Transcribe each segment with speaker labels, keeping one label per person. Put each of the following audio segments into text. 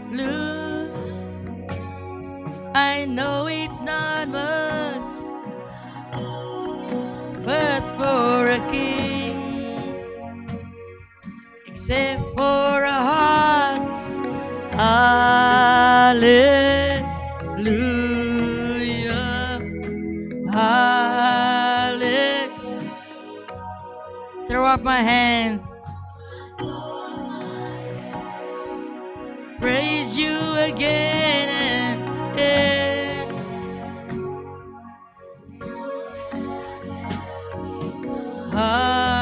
Speaker 1: Blue, I know it's not much, but for a king, except for a heart. Hallelujah, hallelujah. Throw up my hands, praise you again and again. Hallelujah,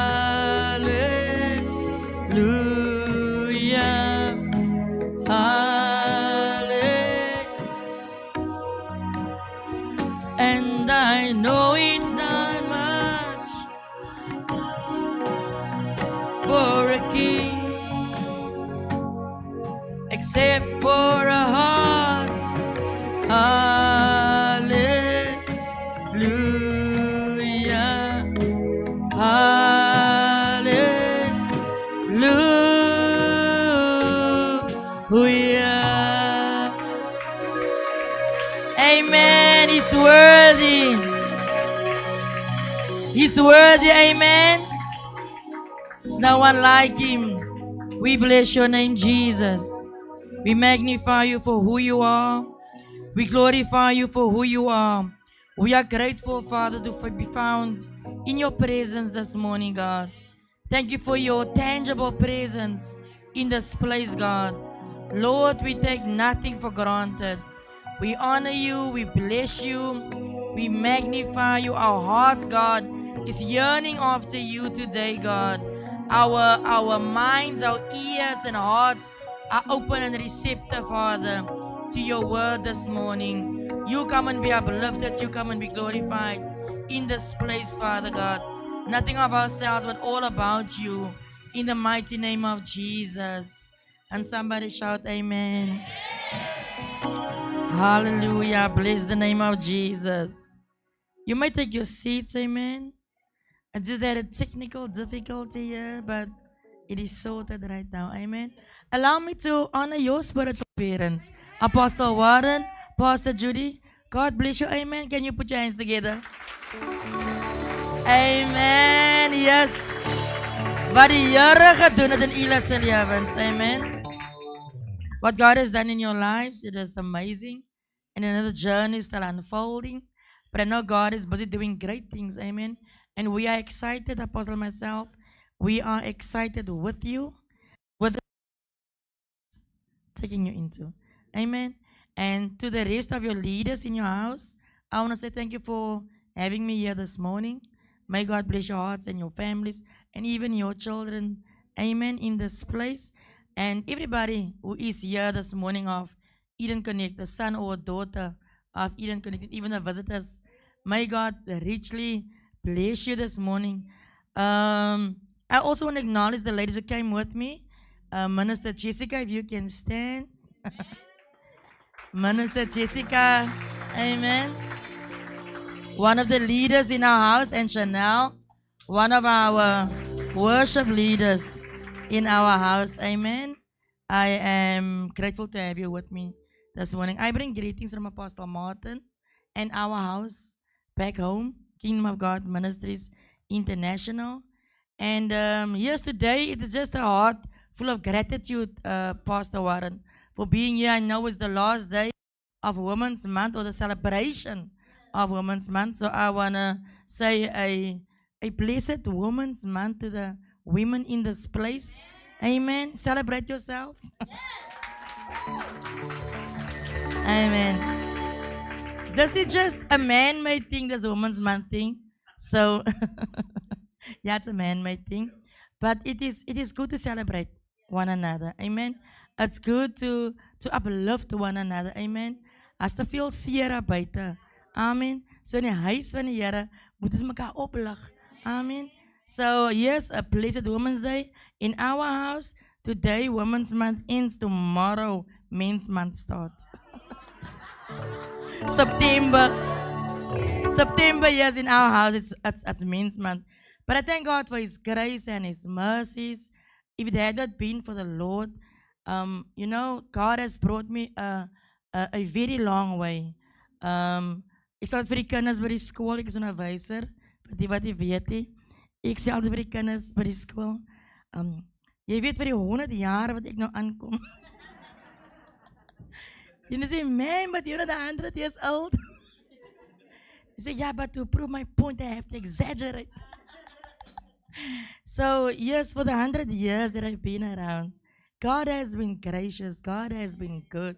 Speaker 1: hallelujah. And I know it's not much for a king, except for a heart. Hallelujah, hallelujah. Amen. He's worthy. He's worthy. Amen. There's no one like him. We bless your name, Jesus. We magnify you for who you are. We glorify you for who you are. We are grateful, Father, to be found in your presence this morning, God. Thank you for your tangible presence in this place, God. Lord, we take nothing for granted. We honor you, we bless you, we magnify you. Our hearts, God, is yearning after you today, God. Our minds, our ears, and hearts are open and receptive, Father, to your word this morning. You come and be uplifted, you come and be glorified in this place, Father God. Nothing of ourselves, but all about you. In the mighty name of Jesus. And somebody shout, Amen. Hallelujah. Bless the name of Jesus. You may take your seats, amen. I just had a technical difficulty here, but it is sorted right now, amen. Allow me to honor your spiritual parents, Apostle Warren, Pastor Judy. God bless you, amen. Can you put your hands together? Amen. Yes. Wat die Here gedoen het in julle se lewens. Amen. What God has done in your lives, it is amazing. And another journey is still unfolding. But I know God is busy doing great things. Amen. And we are excited, Apostle and myself. We are excited with you, with taking you into. Amen. And to the rest of your leaders in your house, I want to say thank you for having me here this morning. May God bless your hearts and your families and even your children. Amen. In this place. And everybody who is here this morning of Eden Connect, the son or daughter of Eden Connect, even the visitors, may God richly bless you this morning. I also want to acknowledge the ladies who came with me. Minister Jessica, if you can stand. Minister Jessica, amen. One of the leaders in our house, and Chanel, one of our worship leaders in our house, amen. I am grateful to have you with me this morning. I bring greetings from Apostle Martin and our house back home, Kingdom of God Ministries International. And yes, today it is just a heart full of gratitude, Pastor Warren, for being here. I know it's the last day of Women's Month or the celebration of Women's Month. So I want to say a blessed Women's Month to the women in this place. Amen. Celebrate yourself. Amen. This is just a man-made thing, this Women's Month thing. So, yeah, it's a man-made thing. But it is good to celebrate one another. Amen. It's good to uplift one another. Amen. As te veel seer buite. Amen. So in die huis van die Here moet ons mekaar oplig. Amen. So yes, a blessed Women's Day in our house. Today, Women's Month ends. Tomorrow, Men's Month starts. September. September, yes, in our house, it's Men's Month. But I thank God for His grace and His mercies. If it had not been for the Lord, God has brought me a very long way. Ik sal dit vir die kinders by die skool, ek is 'n onderwyser, vir die wat jy weet nie. Ek sê altyd vir die kinders by die skool, jy weet vir die 100 jaar wat ek nou aankom. You say, man, but you're not 100 years old. You say, yeah, but to prove my point, I have to exaggerate. So, yes, for the 100 years that I've been around, God has been gracious. God has been good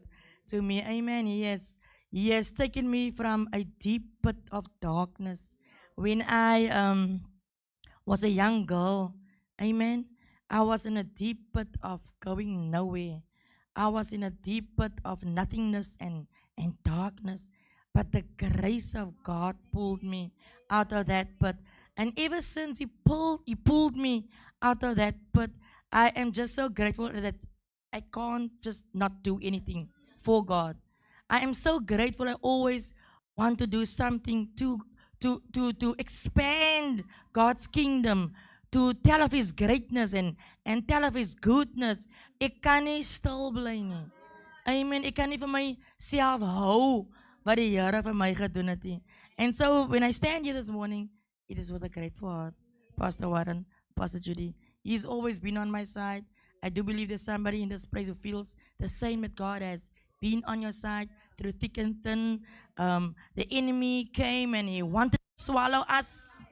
Speaker 1: to me. Amen. He has taken me from a deep pit of darkness. When I was a young girl, amen, I was in a deep pit of going nowhere. I was in a deep pit of nothingness and darkness. But the grace of God pulled me out of that pit. And ever since He pulled me out of that pit, I am just so grateful that I can't just not do anything for God. I am so grateful. I always want to do something to expand God's kingdom, to tell of His greatness and tell of His goodness. Ek kan nie stil bly nie. Amen. Ek kan nie vir myself hou wat die Here vir my gedoen het nie. And so when I stand here this morning, it is with a grateful heart. Pastor Warren, Pastor Judy, He's always been on my side. I do believe there's somebody in this place who feels the same, that God has been on your side through thick and thin. The enemy came and he wanted to swallow us,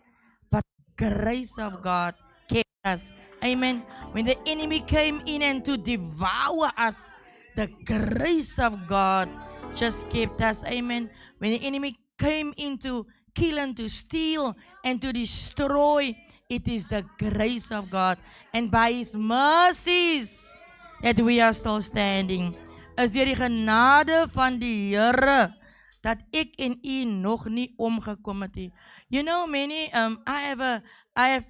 Speaker 1: but the grace of God kept us. Amen. When the enemy came in and to devour us, the grace of God just kept us. Amen. When the enemy came in to kill and to steal and to destroy, it is the grace of God. And by His mercies that we are still standing. Is deur die genade van die Here dat ek en u nog nie omgekom het nie. You know, I have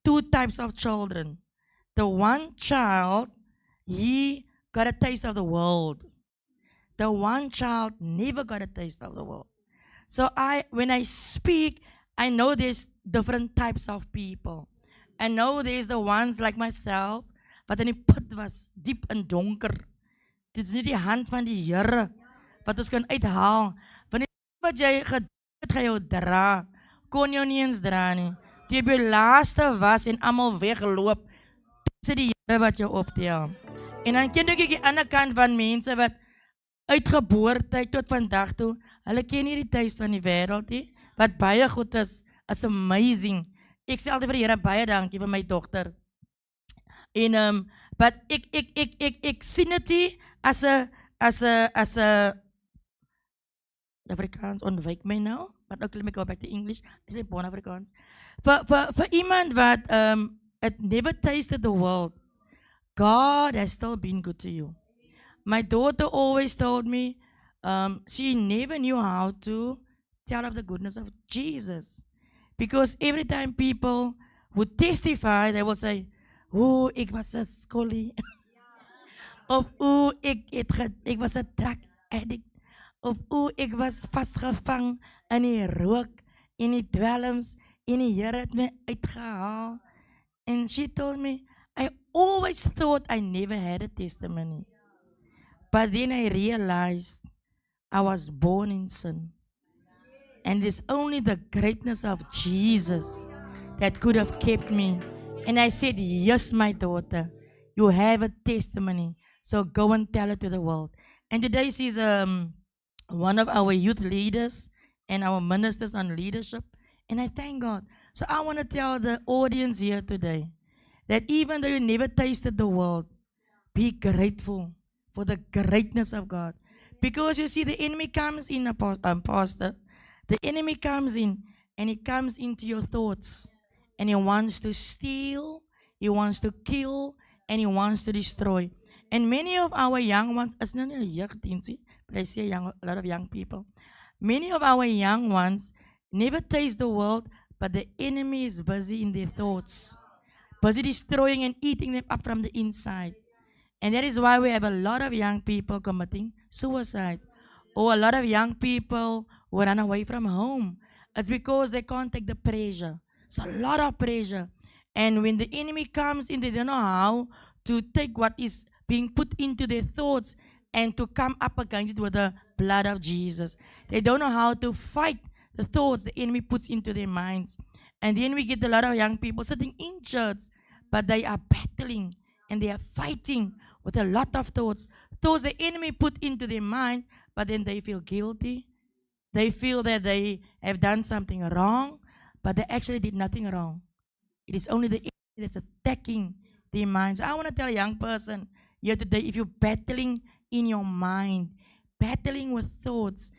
Speaker 1: two types of children. The one child, he got a taste of the world. The one child never got a taste of the world. So when I speak, I know there's different types of people. I know there's the ones like myself, wat in die put was, diep en donker. Dit is nie die hand van die Here wat ons kan uithaal. Want die wat jy gedoen het, gaan jou dra, kon jou nie eens dra nie. Toe jy by laaste was en allemaal wegloop, dit is die Here wat jou optel. En dan ken ek die ander kant van mense wat uitgeboorte tot vandag toe, hulle ken nie die thuis van die wêreld nie, wat baie goed is amazing. Ek sê altyd vir die Here baie dankie vir my dogter. En but ek sien dit as a Afrikaans ontwyk my nou, but ook let me go back to English. I say born Afrikaans. For iemand wat it never tasted the world, God has still been good to you. My daughter always told me she never knew how to tell of the goodness of Jesus. Because every time people would testify, they will say, oh, ek was 'n skollie. Of ek was 'n drug addict. Of ek was vasgevang in die rook, in die dwelms, en die Here het my uitgehaal. And she told me, I always thought I never had a testimony. But then I realized I was born in sin. And it's only the greatness of Jesus that could have kept me. And I said, yes, my daughter, you have a testimony. So go and tell it to the world. And today she's one of our youth leaders and our ministers on leadership. And I thank God. So I want to tell the audience here today that even though you never tasted the world, be grateful for the greatness of God. Because you see, the enemy comes in, Pastor. The enemy comes in and he comes into your thoughts. And he wants to steal, he wants to kill, and he wants to destroy. And many of our young ones, it's not a young teensy, but I see a lot of young people. Many of our young ones never taste the world, but the enemy is busy in their thoughts, busy destroying and eating them up from the inside. And that is why we have a lot of young people committing suicide, or a lot of young people who run away from home. It's because they can't take the pressure. It's a lot of pressure. And when the enemy comes in, they don't know how to take what is being put into their thoughts and to come up against it with the blood of Jesus. They don't know how to fight the thoughts the enemy puts into their minds. And then we get a lot of young people sitting in church, but they are battling and they are fighting with a lot of thoughts. Thoughts the enemy put into their mind, but then they feel guilty. They feel that they have done something wrong, but they actually did nothing wrong. It is only the enemy that's attacking their minds. I want to tell a young person here today, if you're battling in your mind, battling with thoughts,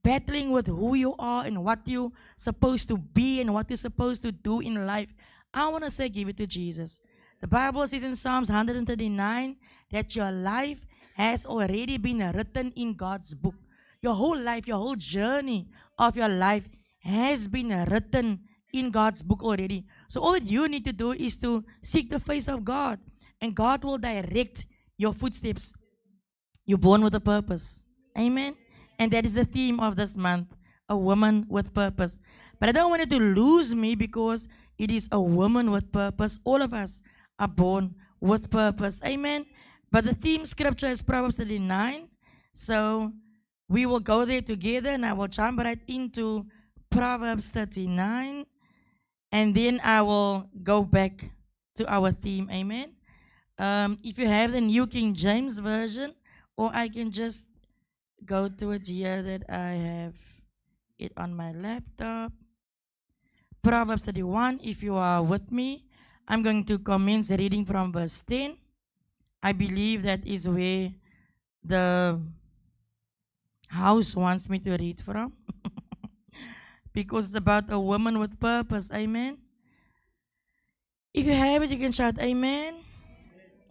Speaker 1: battling with who you are and what you're supposed to be and what you're supposed to do in life, I want to say give it to Jesus. The Bible says in Psalms 139 that your life has already been written in God's book. Your whole life, your whole journey of your life has been written in God's book already. So all that you need to do is to seek the face of God, and God will direct your footsteps. You're born with a purpose. Amen. And that is the theme of this month, a woman with purpose. But I don't want it to lose me because it is a woman with purpose. All of us are born with purpose. Amen. But the theme scripture is Proverbs 39. So we will go there together, and I will jump right into Proverbs 39. And then I will go back to our theme. Amen. If you have the New King James Version, or I can just go to it here that I have it on my laptop. Proverbs 31, if you are with me, I'm going to commence reading from verse 10. I believe that is where the house wants me to read from. Because it's about a woman with purpose. Amen. If you have it, you can shout amen.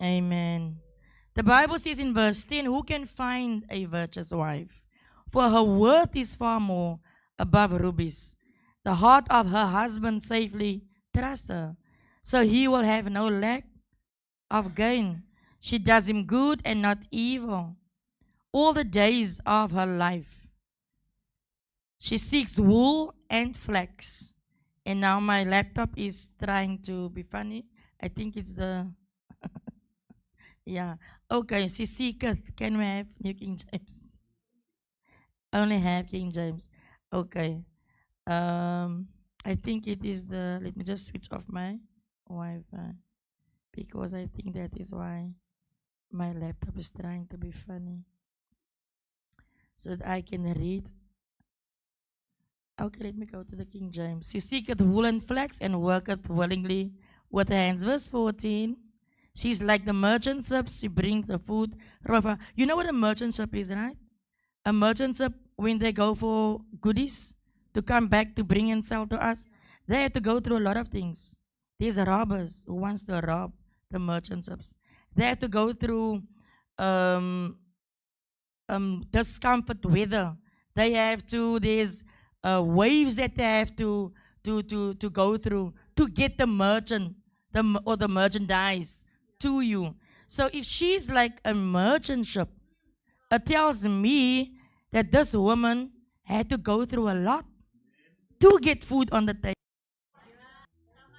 Speaker 1: Amen. The Bible says in verse 10, who can find a virtuous wife? For her worth is far more above rubies. The heart of her husband safely trusts her, so he will have no lack of gain. She does him good and not evil all the days of her life. She seeks wool and flax. And now my laptop is trying to be funny. I think it's the... yeah. Okay, she seeketh. Can we have New King James? Only have King James. Okay. I think it is the... Let me just switch off my Wi-Fi. Because I think that is why my laptop is trying to be funny. So that I can read. Okay, let me go to the King James. She seeketh wool and flax and worketh willingly with her hands. Verse 14. She's like the merchant ship. She brings the food from afar. You know what a merchant ship is, right? A merchant ship, when they go for goodies to come back to bring and sell to us, they have to go through a lot of things. There's robbers who wants to rob the merchant ships. They have to go through discomfort weather. They have to, there's waves that they have to go through to get the merchant or the merchandise to you. So if she's like a merchant ship, it tells me that this woman had to go through a lot to get food on the table.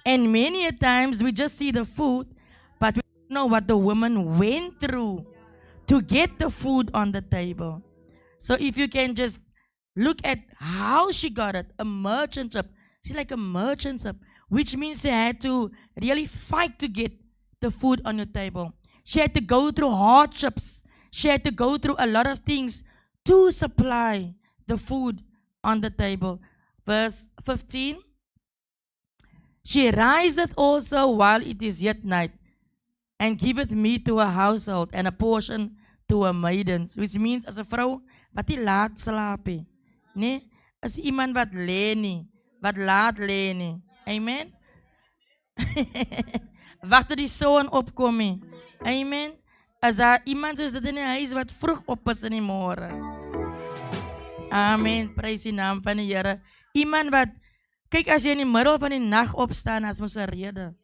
Speaker 1: And many a times we just see the food, but we don't know what the woman went through to get the food on the table. So if you can just look at how she got it, a merchant ship. She's like a merchant ship, which means she had to really fight to get the food on your table. She had to go through hardships. She had to go through a lot of things to supply the food on the table. Verse 15. She riseth also while it is yet night, and giveth meat to her household, and a portion to her maidens. Which means as a vrou wat die laat slaap nie. Nee, is iemand wat lê nie, wat laat lê nie. Amen. Wag tot die son opkom nie. Amen. As daar iemand soos dit in die huis wat vroeg op is in die môre. Amen. Prys die naam van die Here. Iemand wat, kyk, as jy in die middel van die nag opstaan, as mos 'n rede.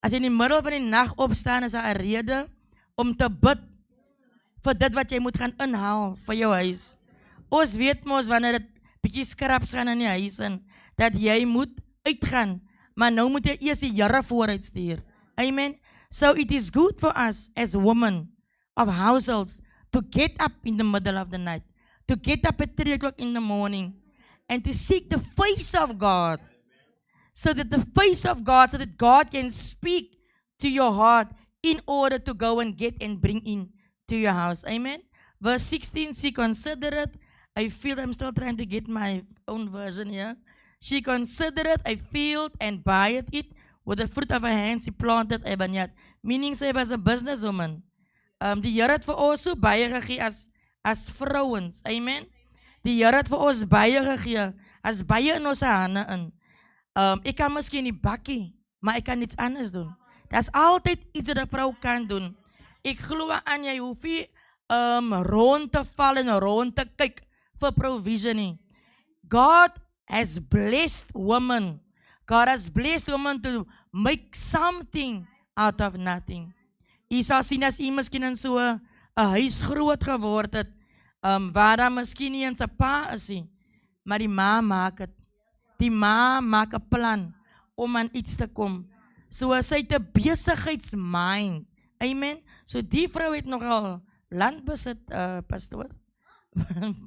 Speaker 1: As jy in die middel van die nag opstaan, is daar 'n rede om te bid vir dit wat jy moet gaan inhaal vir jou huis. Ons weet mos wanneer dit bietjie skraps gaan in die huis en dat jy moet uitgaan, maar nou moet jy eers die Here vooruit stuur. Amen. So it is good for us as women of households to get up in the middle of the night, to get up at 3 o'clock in the morning, and to seek the face of God. So that the face of God, so that God can speak to your heart in order to go and get and bring in to your house. Amen. Verse 16, she considered, I feel I'm still trying to get my own version here. She considered a field and buyed it. With the fruit of her hands, she planted a vineyard. Meaning sy was a businesswoman. Die Here het vir ons so baie gegee as vrouens. Amen. Die Here het vir ons baie gegee. As baie in ons hande in. Ek kan miskien nie bakkie, maar ek kan iets anders doen. Daar's altyd iets wat 'n vrou kan doen. Ek glo aan jy hoef nie rond te val en rond te kyk vir provision nie. God has blessed women. God has blessed women to make something out of nothing. Jy sal sien as jy miskien in so 'n huis groot geword het, waar daar miskien nie eens 'n pa is nie, maar die ma maak het. Die ma maak 'n plan om aan iets te kom. So sy het 'n besigheidsmind. Amen. So die vrou het nogal land besit, pastoor.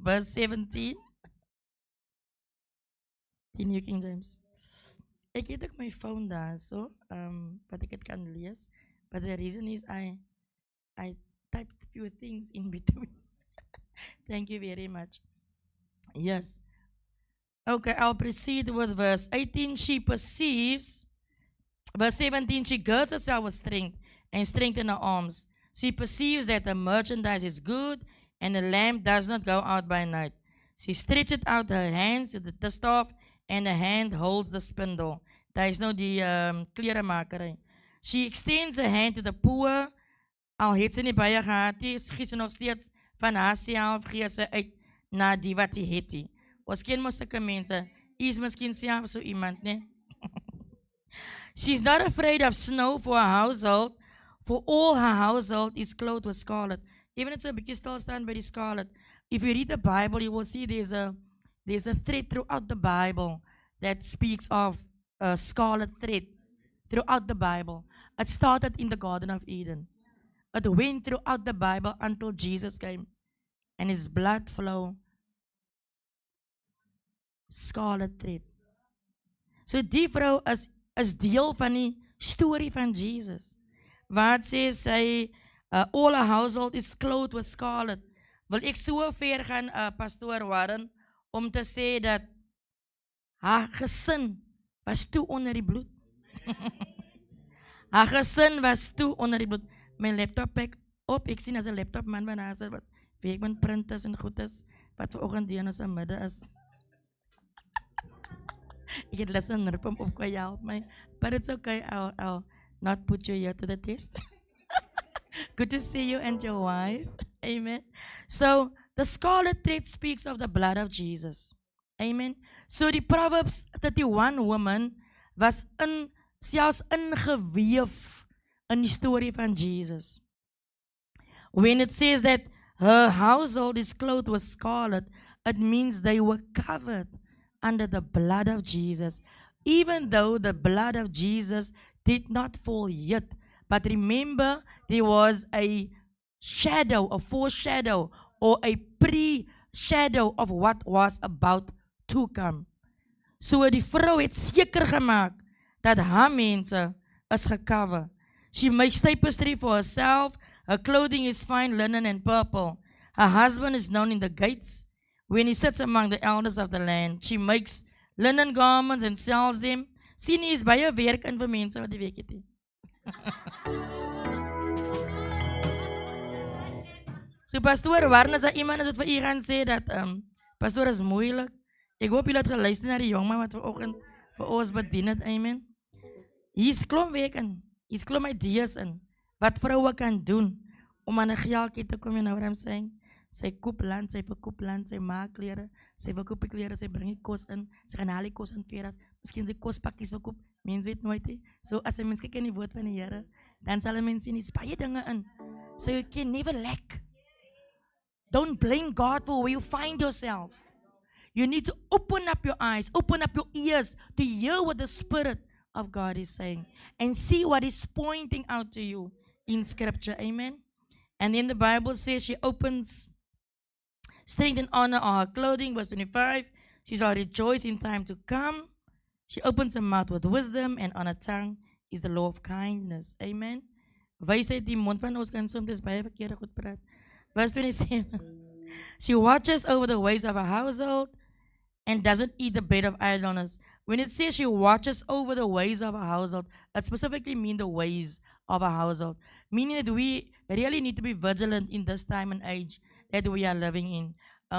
Speaker 1: Verse 17. Die New King James. Ek het ook my phone daar, so, wat ek het kan lees. But the reason is I typed a few things in between. Thank you very much. Yes. Okay, I'll proceed with verse 18. She perceives, verse 17, she girds herself with strength and strength in her arms. She perceives that the merchandise is good and the lamp does not go out by night. She stretches out her hands to the distaff and her hand holds the spindle. Daar is nou die klerenmakerij. She extends her hand to the poor. Al het sy nie baie gehad nie, gee sy nog steeds van haarself, gee sy uit na die wat sy het nie. Ons ken mos sulke mense, is miskien self so iemand, ne? She's not afraid of snow for her household, for all her household is clothed with scarlet. Even it's a bietjie stil staan by die scarlet. If you read the Bible, you will see there's a thread throughout the Bible that speaks of a scarlet thread throughout the Bible. It started in the Garden of Eden. It went throughout the Bible until Jesus came and his blood flowed. Scarlet thread. So die vrou is deel van die storie van Jesus. Wat sê sy, all her household is clothed with scarlet. Wil ek so ver gaan, pastoor Warren, om te sê dat haar gesin was toe onder die bloed. Haar gesin was toe onder die bloed. My laptop pak op, ek sien as 'n laptop man van haar, wat werk met printers en goedes, wat vanoggend die in ons midde is. Ek het lesson rip hom op, kan jy help my? But it's okay, I'll not put you here to the test. Good to see you and your wife. Amen. So, the scarlet thread speaks of the blood of Jesus. Amen. So, die Proverbs 31 woman was selfs ingeweef in die story van Jesus. When it says that her household is clothed with scarlet, it means they were covered under the blood of Jesus. Even though the blood of Jesus did not fall yet. But remember, there was a shadow, a foreshadow, or a pre-shadow of what was about to come. So die vrou het seker gemaak dat haar mense is gecover. She makes tapestry for herself. Her clothing is fine linen and purple. Her husband is known in the gates. When he sits among the elders of the land, she makes linen garments and sells them. Sien jy is baie werk in vir mense wat die weet het nie. So pastoor, waarom is daar iemand wat vir u gaan sê dat pastoor is moeilik? Ek hoop julle het geluister na die jongman wat vanoggend vir ons bedien het. Amen. Hier's klomp werk in. Hier's klomp idees in wat vroue kan doen om aan 'n geldjie te kom, you know what I'm saying? Sy koop land, sy verkoop land, sy maak klere, sy verkoop die klere, sy bring die kos in, sy gaan haal die kos in veer af, miskien sy kospakkies verkoop, mens weet nooit nie. So as 'n mens kyk in die woord van die Here, dan sal 'n mens sien dis baie dinge in. So you can never lack. Don't blame God for where you find yourself. You need to open up your eyes, open up your ears to hear what the Spirit of God is saying. And see what is pointing out to you in Scripture. Amen. And then the Bible says she opens strength and honor are her clothing. Verse 25. She shall rejoice in time to come. She opens her mouth with wisdom, and on her tongue is the law of kindness. Amen. Wysheid die mond van ons kan soms baie verkeerde goed praat. Verse 27. She watches over the ways of her household and doesn't eat the bread of idleness. When it says she watches over the ways of her household, it specifically means the ways of her household, meaning that we really need to be vigilant in this time and age that we are living in.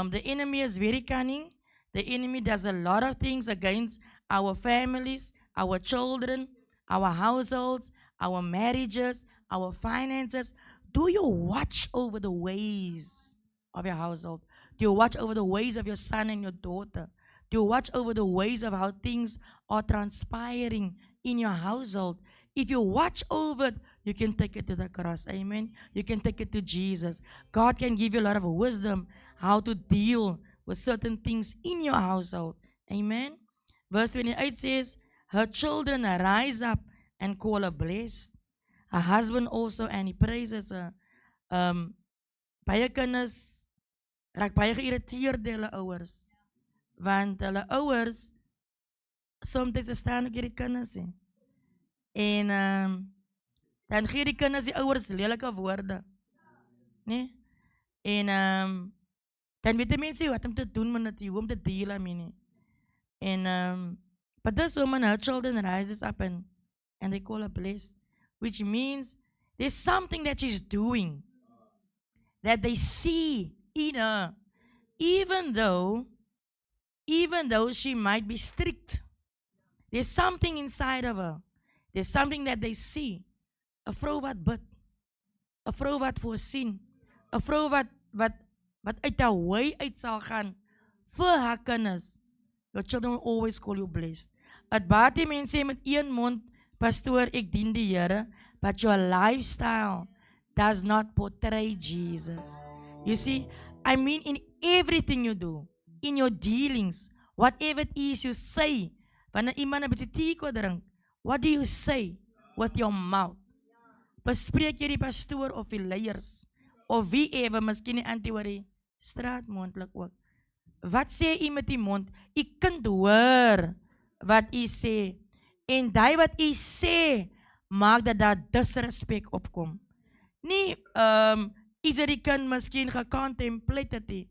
Speaker 1: The enemy is very cunning. The enemy does a lot of things against our families, our children, our households, our marriages, our finances. Do you watch over the ways of your household? Do you watch over the ways of your son and your daughter? Do you watch over the ways of how things are transpiring in your household? If you watch over it, you can take it to the cross. Amen. You can take it to Jesus. God can give you a lot of wisdom how to deal with certain things in your household. Amen. Verse 28 says, her children rise up and call her blessed. Her husband also, and he praises her. Baie kinders raak baie geïrriteerd deur hulle ouers. Want hulle ouers soms verstaan ook hierdie kinders nie. En dan gee die kinders die ouers lelike woorde. Nee? En dan weet die mense wat om te doen met dit, hoe om te deal daarmee nie. En but this woman, her children rises up and they call her blessed, which means there's something that she's doing that they see in her, even though she might be strict. There's something inside of her. There's something that they see. 'n vrou wat bid, 'n vrou wat voorsien, 'n vrou wat uit haar way uit sal gaan vir haar kinders. Your children will always call you blessed. Het baat die mense sê met een mond, pastoor, ek dien die Here, but your lifestyle does not portray Jesus. You see, I mean in everything you do, in your dealings, whatever it is you say, wanneer iemand 'n bietjie tee ko drink, what do you say with your mouth? Bespreek jy die pastoor of die leiers, of wie ewe, miskien die antwoordie, straat mondlik ook. Wat sê u met die mond? U kind hoor wat u sê. En die wat u sê, maak dat daar disrespek opkom. Nie, is dit die kind miskien gecontemplate het,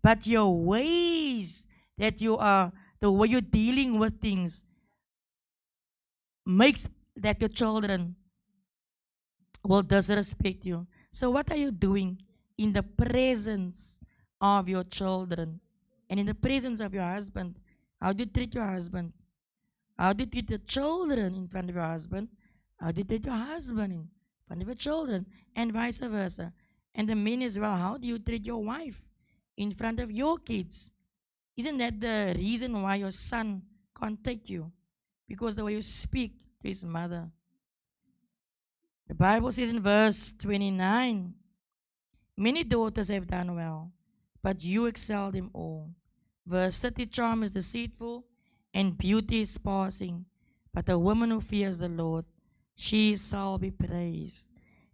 Speaker 1: but your ways that you are, the way you're dealing with things, makes that your children will disrespect you. So what are you doing in the presence of your children and in the presence of your husband? How do you treat your husband? How do you treat the children in front of your husband? How do you treat your husband in front of your children? And vice versa. And the men as well, how do you treat your wife in front of your kids? Isn't that the reason why your son can't take you? Because the way you speak to his mother. The Bible says in verse 29, many daughters have done well, but you excel them all. Verse 30, charm is deceitful, and beauty is passing, but a woman who fears the Lord, she shall be praised.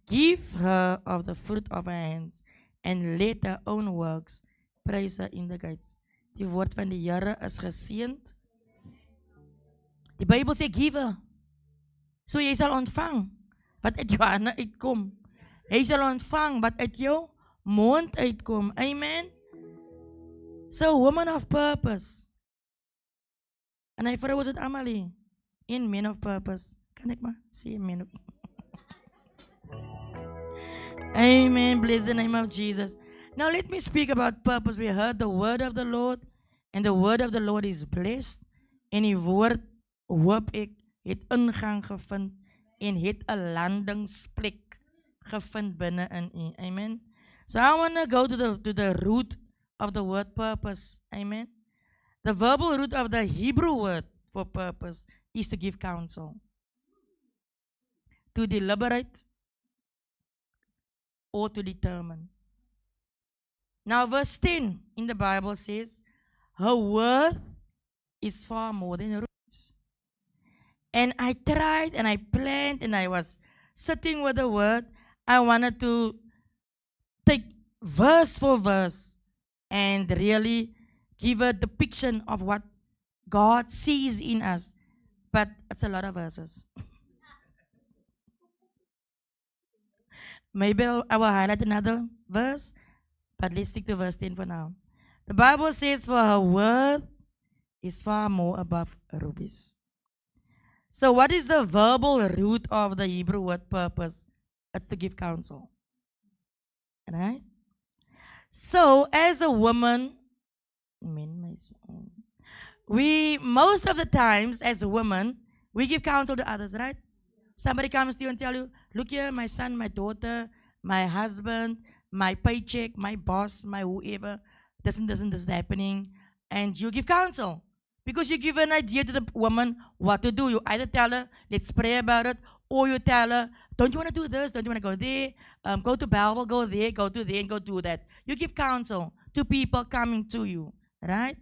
Speaker 1: Give her of the fruit of her hands, and let her own works praise her in the gates. Die woord van die Here is geseënd. Die Bybel sê give her. So jy sal ontvang wat uit jou hande uitkom. Jy sal ontvang wat uit jou mond uitkom. Amen. So woman of purpose. En hy vrou is dit almal hier. In men of purpose. Kan ek maar sê men of Amen. Bless the name of Jesus. Now let me speak about purpose. We heard the word of the Lord, and the word of the Lord is blessed. En die woord, hoop ek, het ingang gevind en het 'n landingsplek gevind binne in u. Amen. So I want to go to the root of the word purpose. Amen. The verbal root of the Hebrew word for purpose is to give counsel, to deliberate, or to determine. Now verse 10 in the Bible says, her worth is far more than rubies. And I tried and I planned and I was sitting with the word. I wanted to take verse for verse and really give a depiction of what God sees in us. But it's a lot of verses. Maybe I will highlight another verse, but let's stick to verse 10 for now. The Bible says, for her word is far more above rubies. So what is the verbal root of the Hebrew word purpose? It's to give counsel. Right? So as a woman, we most of the times as a woman, we give counsel to others, right? Somebody comes to you and tell you, look here, my son, my daughter, my husband, my paycheck, my boss, my whoever, this is happening. And you give counsel. Because you give an idea to the woman what to do. You either tell her, let's pray about it, or you tell her, don't you want to do this? Don't you want to go there? Go to Bible, go there, go to there, and go do that. You give counsel to people coming to you, right?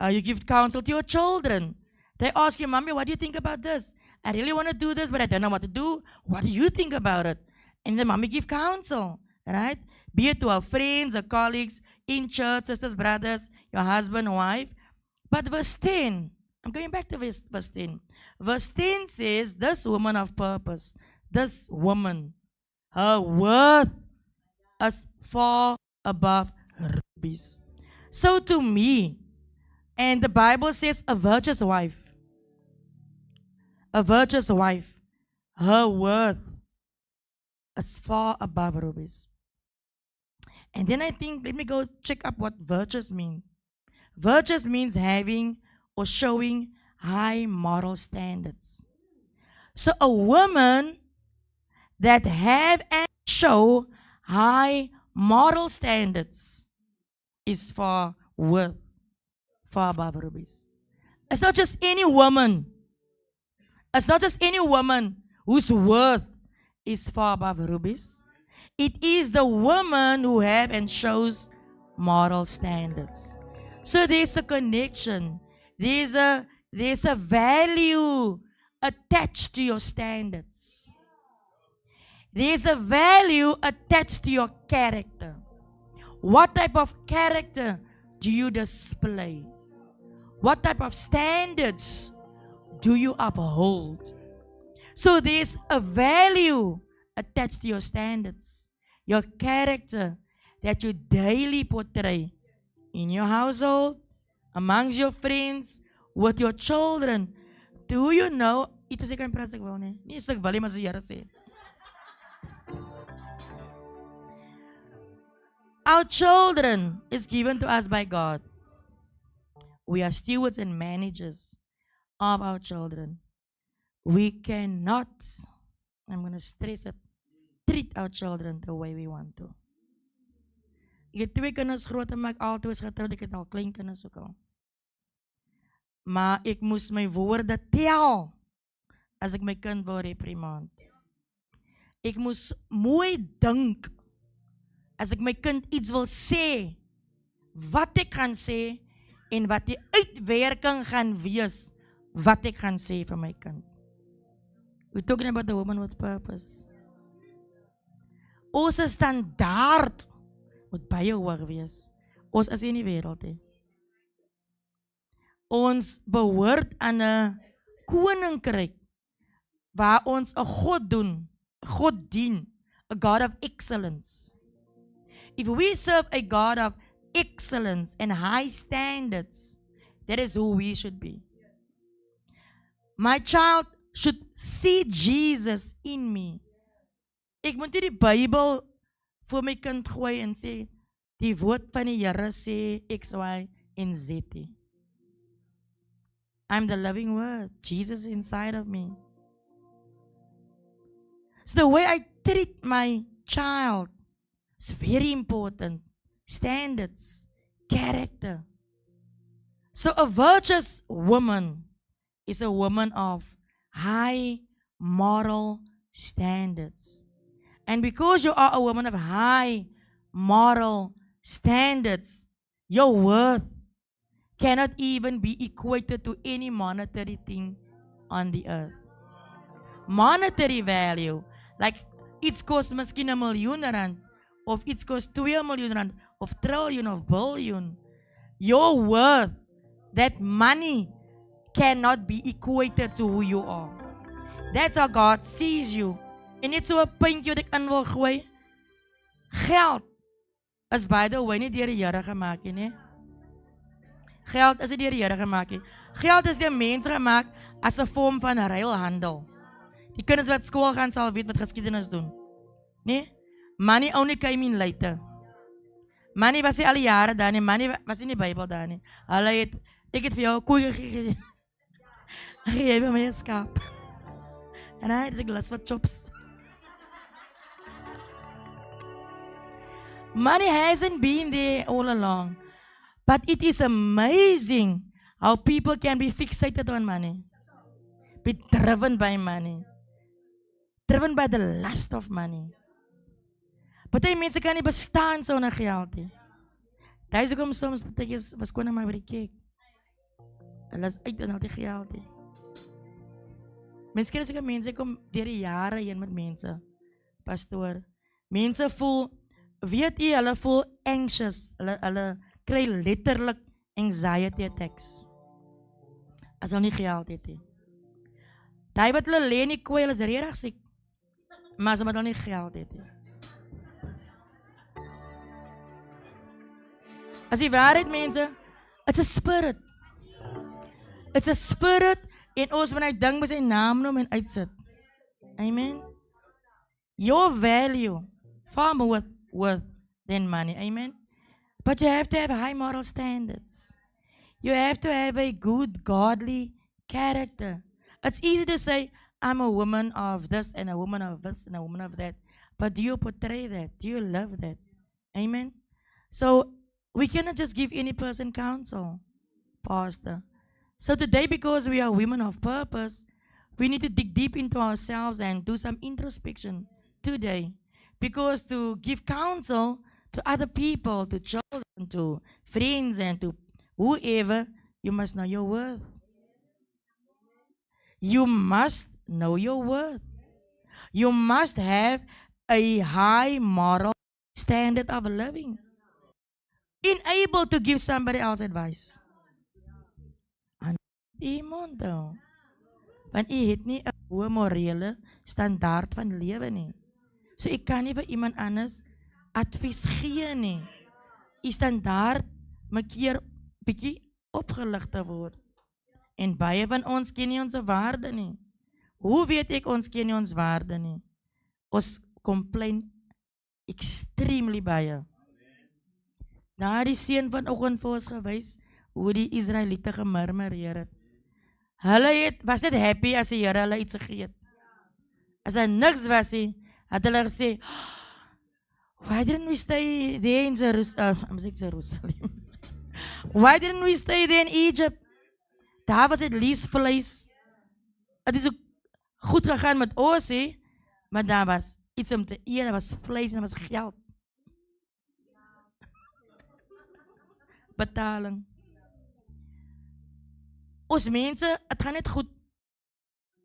Speaker 1: You give counsel to your children. They ask you, Mommy, what do you think about this? I really want to do this, but I don't know what to do. What do you think about it? And the mommy give counsel, right? Be it to our friends, our colleagues, in church, sisters, brothers, your husband, wife. But verse 10, I'm going back to verse 10. Verse 10 says, this woman of purpose, this woman, her worth is far above rubies. So to me, and the Bible says a virtuous wife, her worth is far above rubies. And then I think, let me go check up what virtuous means. Virtuous means having or showing high moral standards. So a woman that have and show high moral standards is far above rubies. It's not just any woman. It's not just any woman whose worth is far above rubies. It is the woman who have and shows moral standards. So there's a connection. There's a value attached to your standards. There's a value attached to your character. What type of character do you display? What type of standards do you uphold? So there's a value attached to your standards, your character that you daily portray in your household, amongst your friends, with your children. Do you know? Ito sê kan praat ek wou nie. Nie sê ek wil nie, maar as die Here sê. Our children is given to us by God. We are stewards and managers of our children. We cannot, I'm going to stress it, treat our children the way we want to. Ek het 2 kinders groot en ek altyd is getroud, ek het al klein kinders ook al. Maar ek moes my woorde tel as ek my kind wou reprimand. Ek moes mooi dink as ek my kind iets wil sê, wat ek gaan sê en wat die uitwerking gaan wees wat ek gaan sê vir my kind. We're talking about the woman with purpose. Ons standaard moet baie hoog wees. Ons is in die wêreld he. Ons behoort aan 'n koninkryk waar ons 'n God dien, a God of excellence. If we serve a God of excellence and high standards, that is who we should be. My child should see Jesus in me. Ek moet nie die Bybel voor my kind gooi en sê, die woord van die Here sê X, Y en Z. I'm the living word. Jesus is inside of me. So the way I treat my child is very important. Standards, character. So a virtuous woman is a woman of high moral standards. And because you are a woman of high moral standards, your worth cannot even be equated to any monetary thing on the earth. monetary value. Like iets kost miskien R1 miljoen, of iets kost R2 miljoen, of trillion, of billion. Your worth, that money cannot be equated to who you are. That's how God sees you. En net so 'n puntjie wat ek in wil gooi. Geld is by the way nie deur die Here gemaak nie. Geld is nie deur die Here gemaak nie. Geld is deur mense gemaak as 'n vorm van ruilhandel. Die kinders wat skool gaan sal weet wat geskiedenis doen. Nee? Money only came in later. Money was nie al die jare daar nie. Money was nie in die Bybel daar nie. Hulle het, ek het vir jou 'n koei gegee. Gee vir my 'n skaap. En hy het 'n glas wat chops. Money hasn't been there all along. But it is amazing how people can be fixated on money. Be driven by money. Driven by the lust of money. Party mense kan nie bestaan sonder geld nie. Daar is ook soms partykies was kon maar by die kerk. Hulle is uit en al die geld nie. Miskien as ek mense kom deur die jare heen met mense. Pastoor, mense voel, weet jy, hulle voel anxious. Hulle kry letterlik anxiety attacks. As hulle nie geld het nie. Daai wat hulle lê in die kooi, hulle is regtig siek. Maar as hulle nie geld het nie. As die waarheid mense, it's a spirit. It's a spirit en ons wanneer ding by sy naam noem en uitsit. Amen. Your value far more worth than money. Amen. But you have to have high moral standards. You have to have a good, godly character. It's easy to say, I'm a woman of this and a woman of this and a woman of that. But do you portray that? Do you love that? Amen. So we cannot just give any person counsel, Pastor. So today, because we are women of purpose, we need to dig deep into ourselves and do some introspection today. Because to give counsel to other people, to children, to friends, and to whoever, you must know your worth. You must know your worth. You must have a high moral standard of living. Able to give somebody else advice. En iemand dan. Want jy het nie 'n hoë morele standaard van lewe nie. So ek kan nie vir iemand anders advies gee nie. Die standaard moet keer bietjie opgelig te word. En baie van ons ken nie ons waarde nie. Hoe weet ek ons ken nie ons waarde nie? Ons complain extremely baie. Daar die seun vanoggend vir ons gewys hoe die Israeliete gemurmureer het. Hulle was net happy as die Here hulle iets gegee het. As hy niks was nie, het hulle gesê, why didn't we stay there in Jerusalem? Why didn't we stay there in Egypt? Daar was het least vlees. Het is ook goed gegaan met ons, maar daar was iets om te eet, daar was vlees en daar was geld. Betaling. Ons mense, het gaan net goed.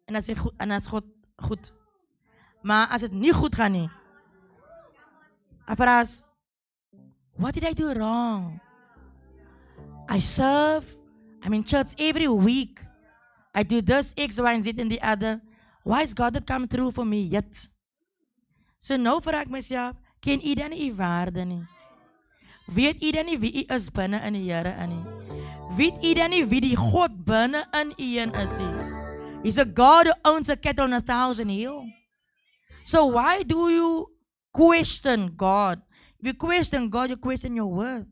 Speaker 1: En as God goed. Maar as het nie goed gaan nie, en vir ons, what did I do wrong? I'm in church every week. I do this, X, Y, and Z and the other. Why is God not come through for me yet? So nou vraag ek myself, ken u dan nie u waarde nie? Weet u dan nie wie u is binne in die Here in nie? Weet u dan nie wie die God binne in u is nie? He's a God who owns a cattle on 1,000 hill. So why do you question God? If you question God, you question your word.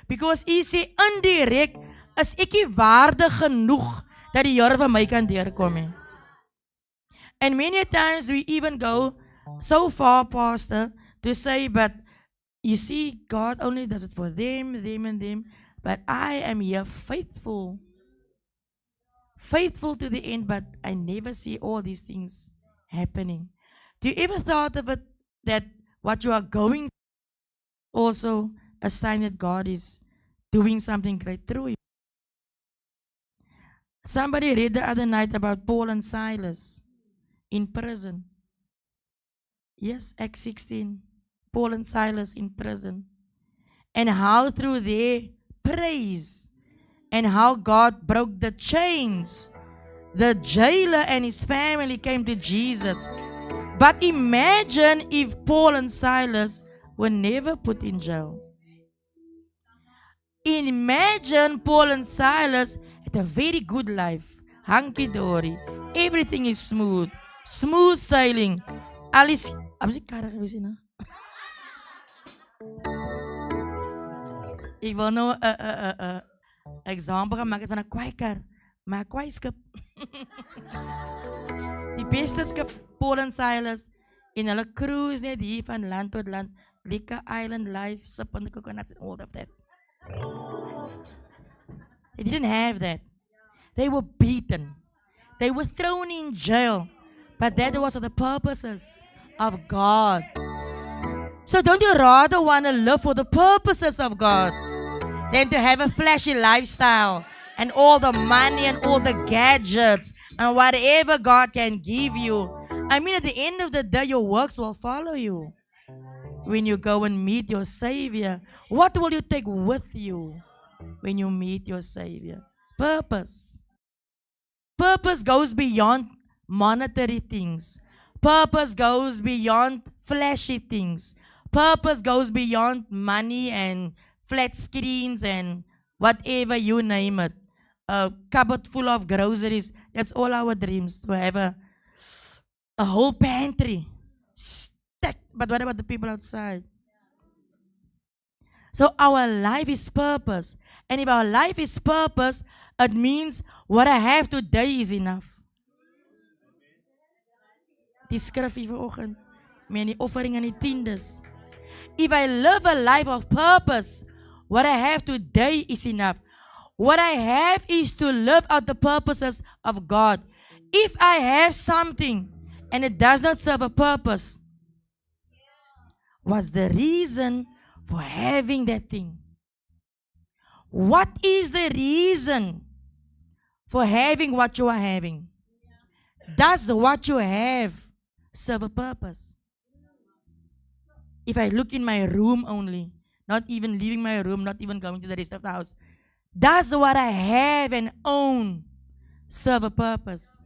Speaker 1: Because hy sê indirek, is ek nie waardig genoeg dat die Here vir my kan deurkom nie. And many times we even go so far, Pastor, to say, but you see, God only does it for them, and them. But I am here faithful. Faithful to the end, but I never see all these things happening. Do you ever thought of it that what you are going through also a sign that God is doing something great through you? Somebody read the other night about Paul and Silas. in prison. Yes, Acts 16. Paul and Silas in prison. And how through their praise and how God broke the chains, the jailer and his family came to Jesus. But imagine if Paul and Silas were never put in jail. Imagine Paul and Silas had a very good life. Hunky-dory. Everything is smooth. Smooth sailing. Alice, apa sih karang gewees ini? Ik wil nou example gaan maken van een kwijker. Maar een kwijskip. Die beste skip, Paul en Silas, in hulle cruise net hier van land tot land. Lekker island life, sipping the coconuts and all of that. They didn't have that. They were beaten. They were thrown in jail. But that was for the purposes of God. So don't you rather want to live for the purposes of God than to have a flashy lifestyle and all the money and all the gadgets and whatever God can give you? I mean, at the end of the day, your works will follow you. When you go and meet your Savior, what will you take with you when you meet your Savior? Purpose. Purpose goes beyond monetary things. Purpose goes beyond flashy things. Purpose goes beyond money and flat screens and whatever, you name it. A cupboard full of groceries. That's all our dreams. We have a whole pantry stacked. But what about the people outside? So our life is purpose. And if our life is purpose, it means what I have today is enough. Die skrif hier vanoggend, met die offering en die tiendes. If I live a life of purpose, what I have today is enough. What I have is to live out the purposes of God. If I have something and it does not serve a purpose, what's the reason for having that thing? What is the reason for having what you are having? Does what you have serve a purpose? If I look in my room only, not even leaving my room, not even going to the rest of the house, does what I have and own serve a purpose?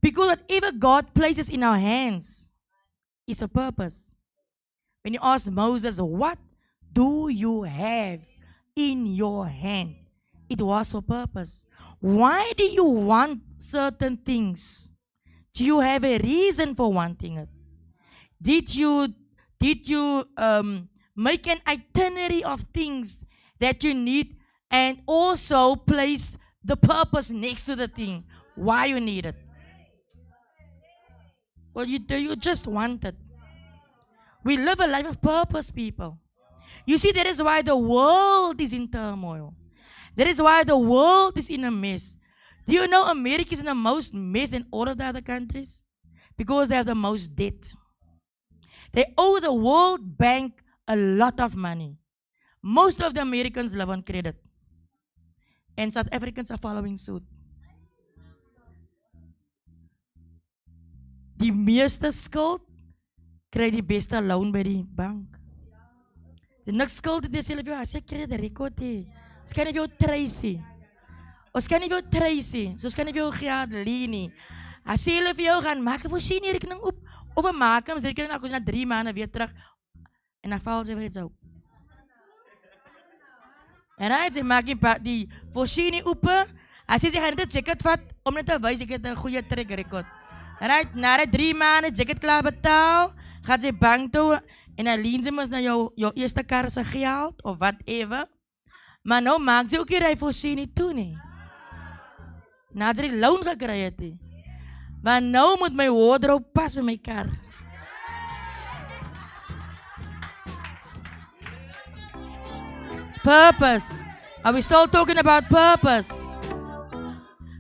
Speaker 1: Because whatever God places in our hands is a purpose. When you ask Moses, what do you have in your hand? It was for purpose. Why do you want certain things? Do you have a reason for wanting it? Did you make an itinerary of things that you need and also place the purpose next to the thing, why you need it? Well, you just want it. We live a life of purpose, people. You see, that is why the world is in turmoil. That is why the world is in a mess. Do you know America is in the most mess than all of the other countries? Because they have the most debt. They owe the World Bank a lot of money. Most of the Americans live on credit. And South Africans are following suit. Die meeste skuld kry die beste loan by die bank. As jy niks skuld het, sê hulle vir jou, as jy credit record het, ons kan nie vir jou trace. Ons kan nie vir jou trace, so ons kan nie vir jou geld leen nie. As sê hulle vir jou, gaan maak 'n voorsiening rekening op, of 'n maak hom, rekening ek ons na 3 maande weer terug, en dan val sy weer iets op. En hy sê, maak die voorsiening op, as jy gaan net 'n jacket vat, om net te wys, ek het 'n goeie track record. Right, na die 3 maande, jacket klaar betaal, gaat sy bank toe, en dan leen sy mos na jou eerste kar se geld, of whatever. Maar nou maak sy ook nie die voorsiening toe nie. Nadat sy die loan gekry het nie. Maar nou moet my wardrobe pas by my kar. Purpose. Are we still talking about purpose?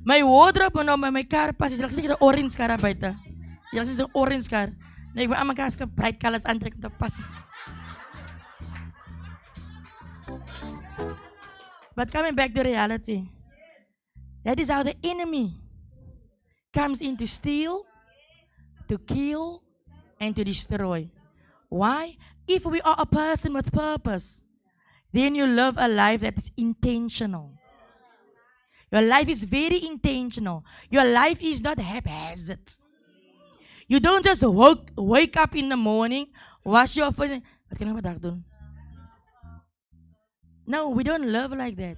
Speaker 1: My wardrobe nou my kar pas, jy sê 'n orange kar buite. Jy sê 'n orange kar. Nee, ek wil aan my kar se bright colors aantrek om te pas. But coming back to reality, that is how the enemy comes in to steal, to kill and to destroy. Why? If we are a person with purpose, then you live a life that is intentional. Your life is very intentional. Your life is not haphazard. You don't just wake up in the morning, wash your face, and, wat kan ek vandag doen? No, we don't live like that.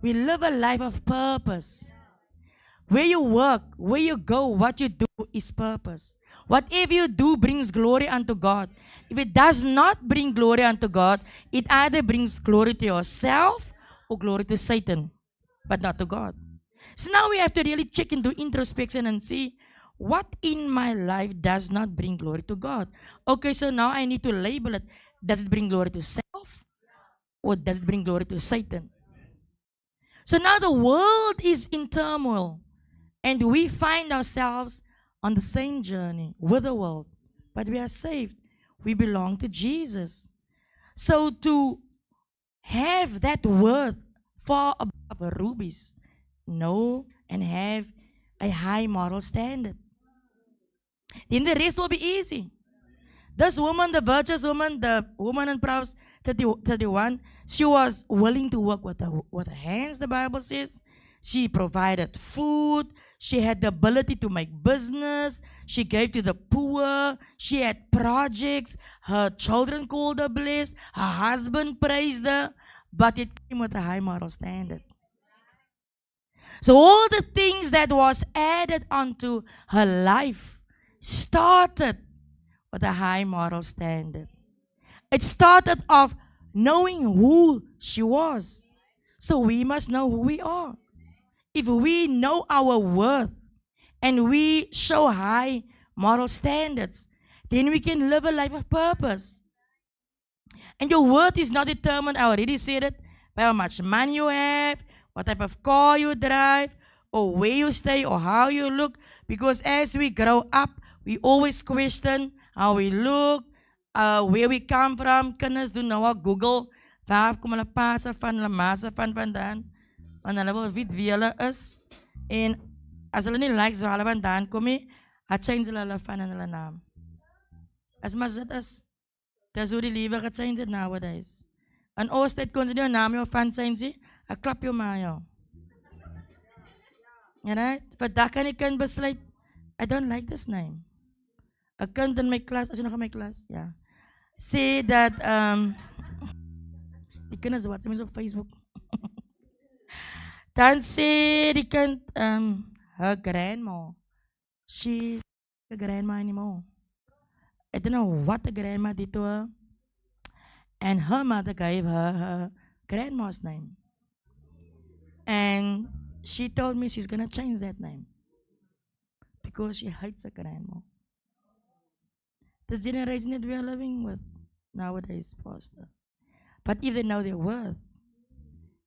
Speaker 1: We live a life of purpose. Where you work, where you go, what you do is purpose. Whatever you do brings glory unto God. If it does not bring glory unto God, it either brings glory to yourself or glory to Satan, but not to God. So now we have to really check into introspection and see what in my life does not bring glory to God. Okay, so now I need to label it. Does it bring glory to self or does it bring glory to Satan? So now the world is in turmoil and we find ourselves on the same journey with the world, but we are saved. We belong to Jesus. So to have that worth far above rubies, know and have a high moral standard, then the rest will be easy. This woman, the virtuous woman, the woman in Proverbs 31, she was willing to work with her hands, the Bible says. She provided food. She had the ability to make business. She gave to the poor. She had projects. Her children called her blessed. Her husband praised her. But it came with a high moral standard. So all the things that was added onto her life started with a high moral standard. It started off knowing who she was. So we must know who we are. If we know our worth and we show high moral standards, then we can live a life of purpose. And your worth is not determined, I already said it, by how much money you have, what type of car you drive, or where you stay, or how you look. Because as we grow up, we always question how we look, where we come from. Kinders doen nou al Google, waar kom hulle pa se van, hulle ma se van vandaan. Want hulle wil weet wie hulle is. En as hulle nie likes waar hulle vandaan kom nie, dan change hulle van en hulle naam. As mas dit is. Dis hoe die lewe gechange it nowadays. In ons tyd kon jy nie jou naam jou van change, ek klap jou maar jou. Right? Vandag kan die kind besluit, I don't like this name. Een kind in my klas, as jy nog in my klas, ja. Sê dat, die kinders wat, sy mens op Facebook. Dan sê die kind, her grandma, she's a grandma anymore. I don't know what the grandma did to her. And her mother gave her grandma's name. And she told me she's going to change that name. Because she hates her grandma. This generation that we are living with nowadays, Pastor. But if they know their worth,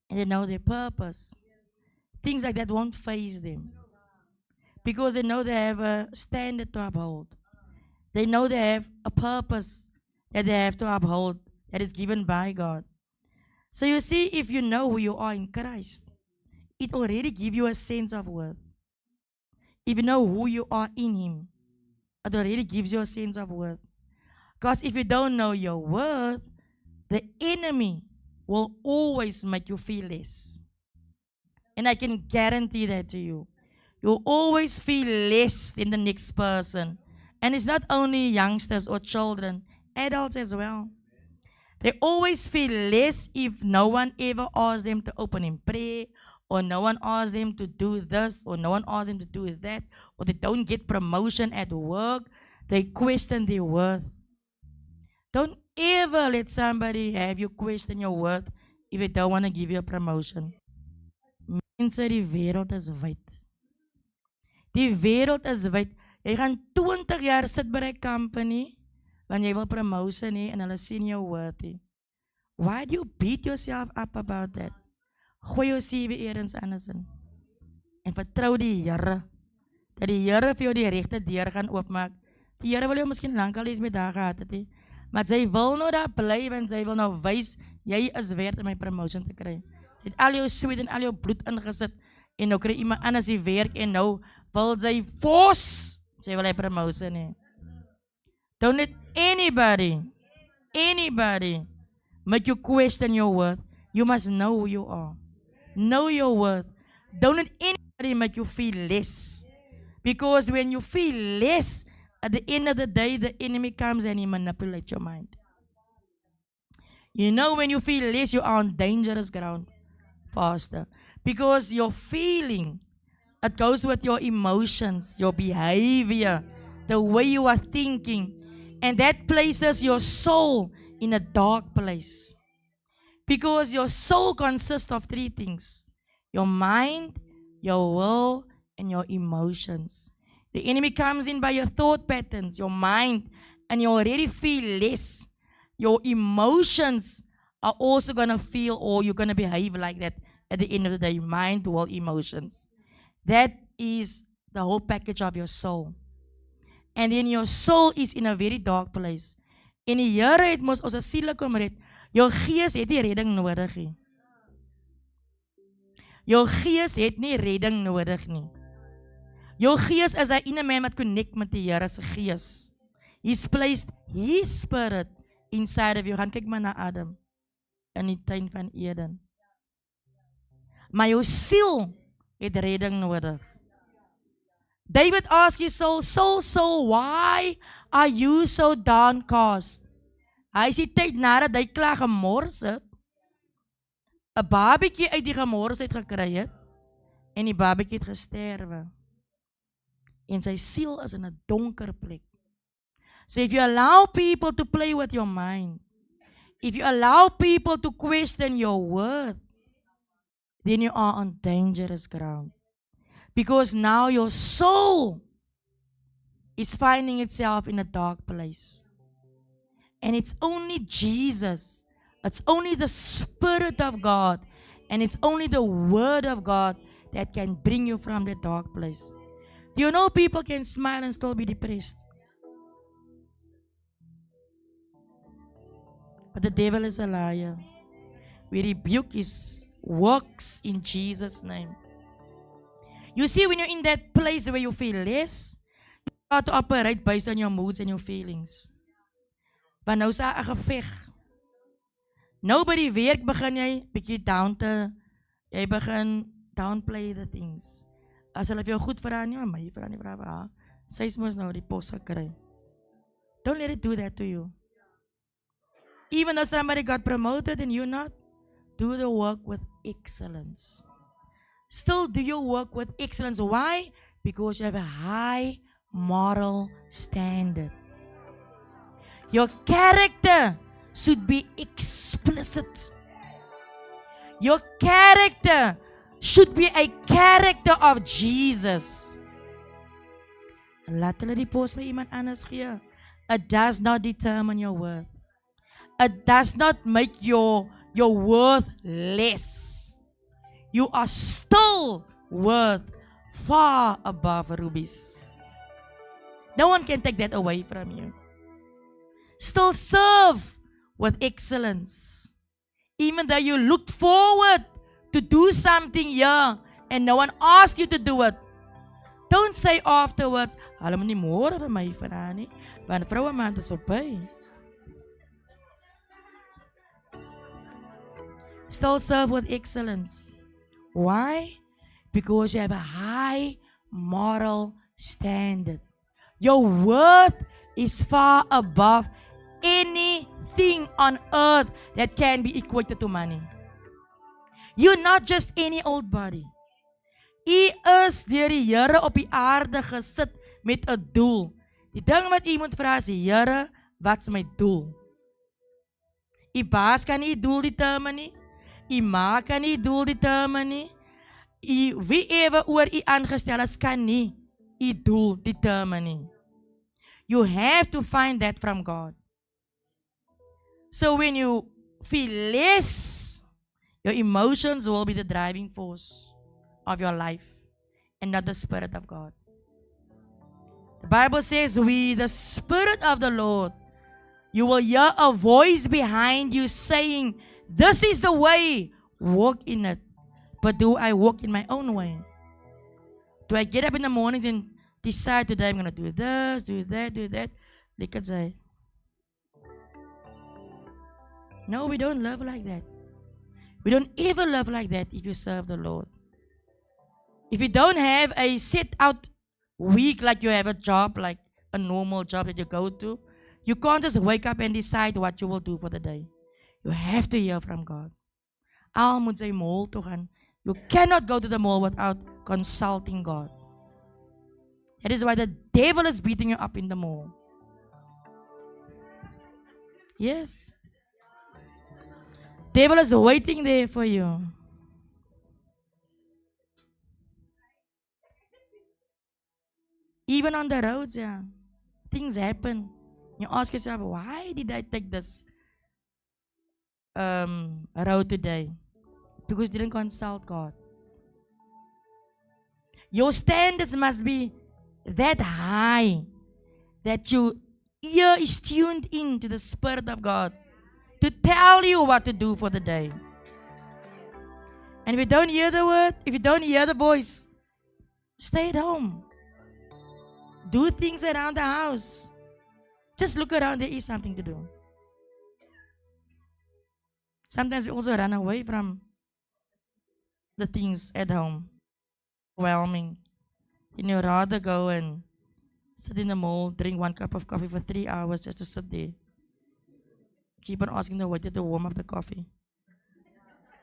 Speaker 1: and they know their purpose, things like that won't faze them. Because they know they have a standard to uphold. They know they have a purpose that they have to uphold that is given by God. So you see, if you know who you are in Christ, it already gives you a sense of worth. If you know who you are in Him, it already gives you a sense of worth. Because if you don't know your worth, the enemy will always make you feel less. And I can guarantee that to you. You'll always feel less than the next person. And it's not only youngsters or children, adults as well. They always feel less if no one ever asks them to open in prayer, or no one asks them to do this, or no one asks them to do that, or they don't get promotion at work. They question their worth. Don't ever let somebody have you question your worth if they don't want to give you a promotion. Mense, die wêreld is wyd. Die wêreld is wyd. Jy gaan 20 jaar sit by 'n company, want jy wil promotion hê en hulle sien jou worth nie. Why do you beat yourself up about that? Gooi jou CV eers anders in. En vertrou die Here, dat die Here vir jou die regte deur gaan oopmaak. Die Here wil jou miskien lankal eens met daar gehad het, maar sy wil nou daar bly, want sy wil nou wys, jy is werd om my promotion te kry. Sy het al jou sweet en al jou bloed ingesit, en nou kry iemand anders die werk, en nou wil sy force, sy wil hy promotion hê. Don't let anybody make you question your worth. You must know who you are. Know your worth. Don't let anybody make you feel less. Because when you feel less, at the end of the day, the enemy comes and he manipulates your mind. You know, when you feel less, you are on dangerous ground, Pastor. Because your feeling, it goes with your emotions, your behavior, the way you are thinking. And that places your soul in a dark place. Because your soul consists of three things: your mind, your will, and your emotions. The enemy comes in by your thought patterns, your mind, and you already feel less. Your emotions are also going to feel, or you're going to behave like that at the end of the day. Mind, will, emotions. That is the whole package of your soul. And then your soul is in a very dark place. En die Here het mos ons siele kom red. Jou gees het nie redding nodig nie. Jou gees het nie redding nodig nie. Jou gees is hy in 'n man wat connect met die Here se gees. He's placed His Spirit inside of you. Gaan kyk maar na Adam in die tuin van Eden. Maar jou siel het redding nodig. David asked his soul, soul, why are you so downcast? Hy sê tyd nadat hy klaar gemors het, 'n babatjie uit die gemors uit gekry het, en die babatjie het gesterwe. En sy siel is in 'n donker plek. So if you allow people to play with your mind, if you allow people to question your worth, then you are on dangerous ground. Because now your soul is finding itself in a dark place. And it's only Jesus, it's only the Spirit of God, and it's only the Word of God that can bring you from the dark place. Do you know people can smile and still be depressed? But the devil is a liar. We rebuke his works in Jesus' name. You see, when you're in that place where you feel less, you start to operate based on your moods and your feelings. Want nou is daar 'n geveg. Nou by die werk begin jy bietjie jy begin downplay the things. As hulle vir jou goed vra nie, maar my vra nie vra haar. Sy is mos nou die pos gekry. Don't let it do that to you. Even though somebody got promoted and you not, do the work with excellence. Still do your work with excellence. Why? Because you have a high moral standard. Your character should be explicit. Your character should be a character of Jesus. Laat hulle die pos vir iemand anders gee. It does not determine your worth. It does not make your worth less. You are still worth far above rubies. No one can take that away from you. Still serve with excellence. Even though you looked forward to do something here and no one asked you to do it. Don't say afterwards, hulle moet nie môre vir my vra nie, want vroue maand is verby. Still serve with excellence. Why? Because you have a high moral standard. Your worth is far above anything on earth that can be equated to money. You're not just any old body. U is deur die Here op die aarde gesit met 'n doel. Die ding wat u moet vra is, Here, wat's my doel? U baas kan nie doel determine nie. U ma kan nie doel determine nie. Wie ewe oor u aangestel is, kan nie u doel determine nie. You have to find that from God. So when you feel less, your emotions will be the driving force of your life and not the Spirit of God. The Bible says, with the Spirit of the Lord, you will hear a voice behind you saying, this is the way, walk in it. But do I walk in my own way? Do I get up in the mornings and decide today I'm going to do this, do that, do that? Lekker say. No, we don't love like that. We don't ever love like that if you serve the Lord. If you don't have a set out week like you have a job, like a normal job that you go to, you can't just wake up and decide what you will do for the day. You have to hear from God. Al moet sy mall toe gaan. You cannot go to the mall without consulting God. That is why the devil is beating you up in the mall. Yes. Devil is waiting there for you. Even on the roads, yeah. Things happen. You ask yourself, why did I take this road today? Because you didn't consult God. Your standards must be that high that your ear is tuned in to the Spirit of God to tell you what to do for the day. And if you don't hear the word, if you don't hear the voice, stay at home. Do things around the house. Just look around, there is something to do. Sometimes we also run away from the things at home. Overwhelming. You know, rather go and sit in the mall, drink 1 cup of coffee for 3 hours just to sit there. Keep on asking the waiter to warm up the coffee.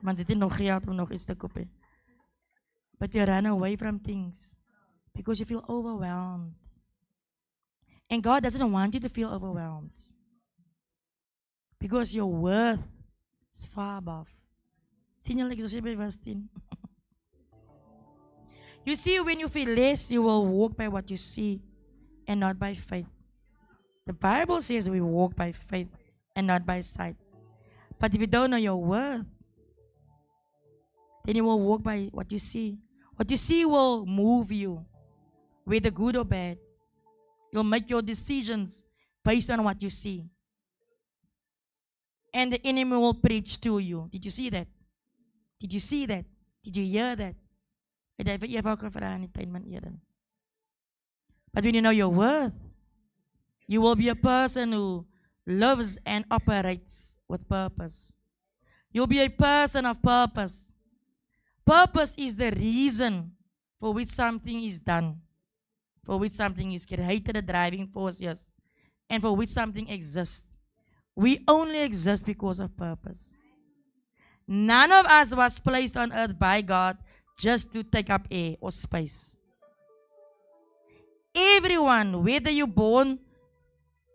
Speaker 1: Want dit is nog geld om nog iets te kopen. But you run away from things because you feel overwhelmed. And God doesn't want you to feel overwhelmed. Because your worth is far above. Sien julle ek sê by vers 10. You see, when you feel less, you will walk by what you see and not by faith. The Bible says we walk by faith and not by sight. But if you don't know your worth, then you will walk by what you see. What you see will move you, whether good or bad. You'll make your decisions based on what you see. And the enemy will preach to you. Did you see that? Did you see that? Did you hear that? But when you know your worth, you will be a person who lives and operates with purpose. You'll be a person of purpose. Purpose is the reason for which something is done, for which something is created, a driving force, yes, and for which something exists. We only exist because of purpose. None of us was placed on earth by God just to take up air or space. Everyone, whether you're born,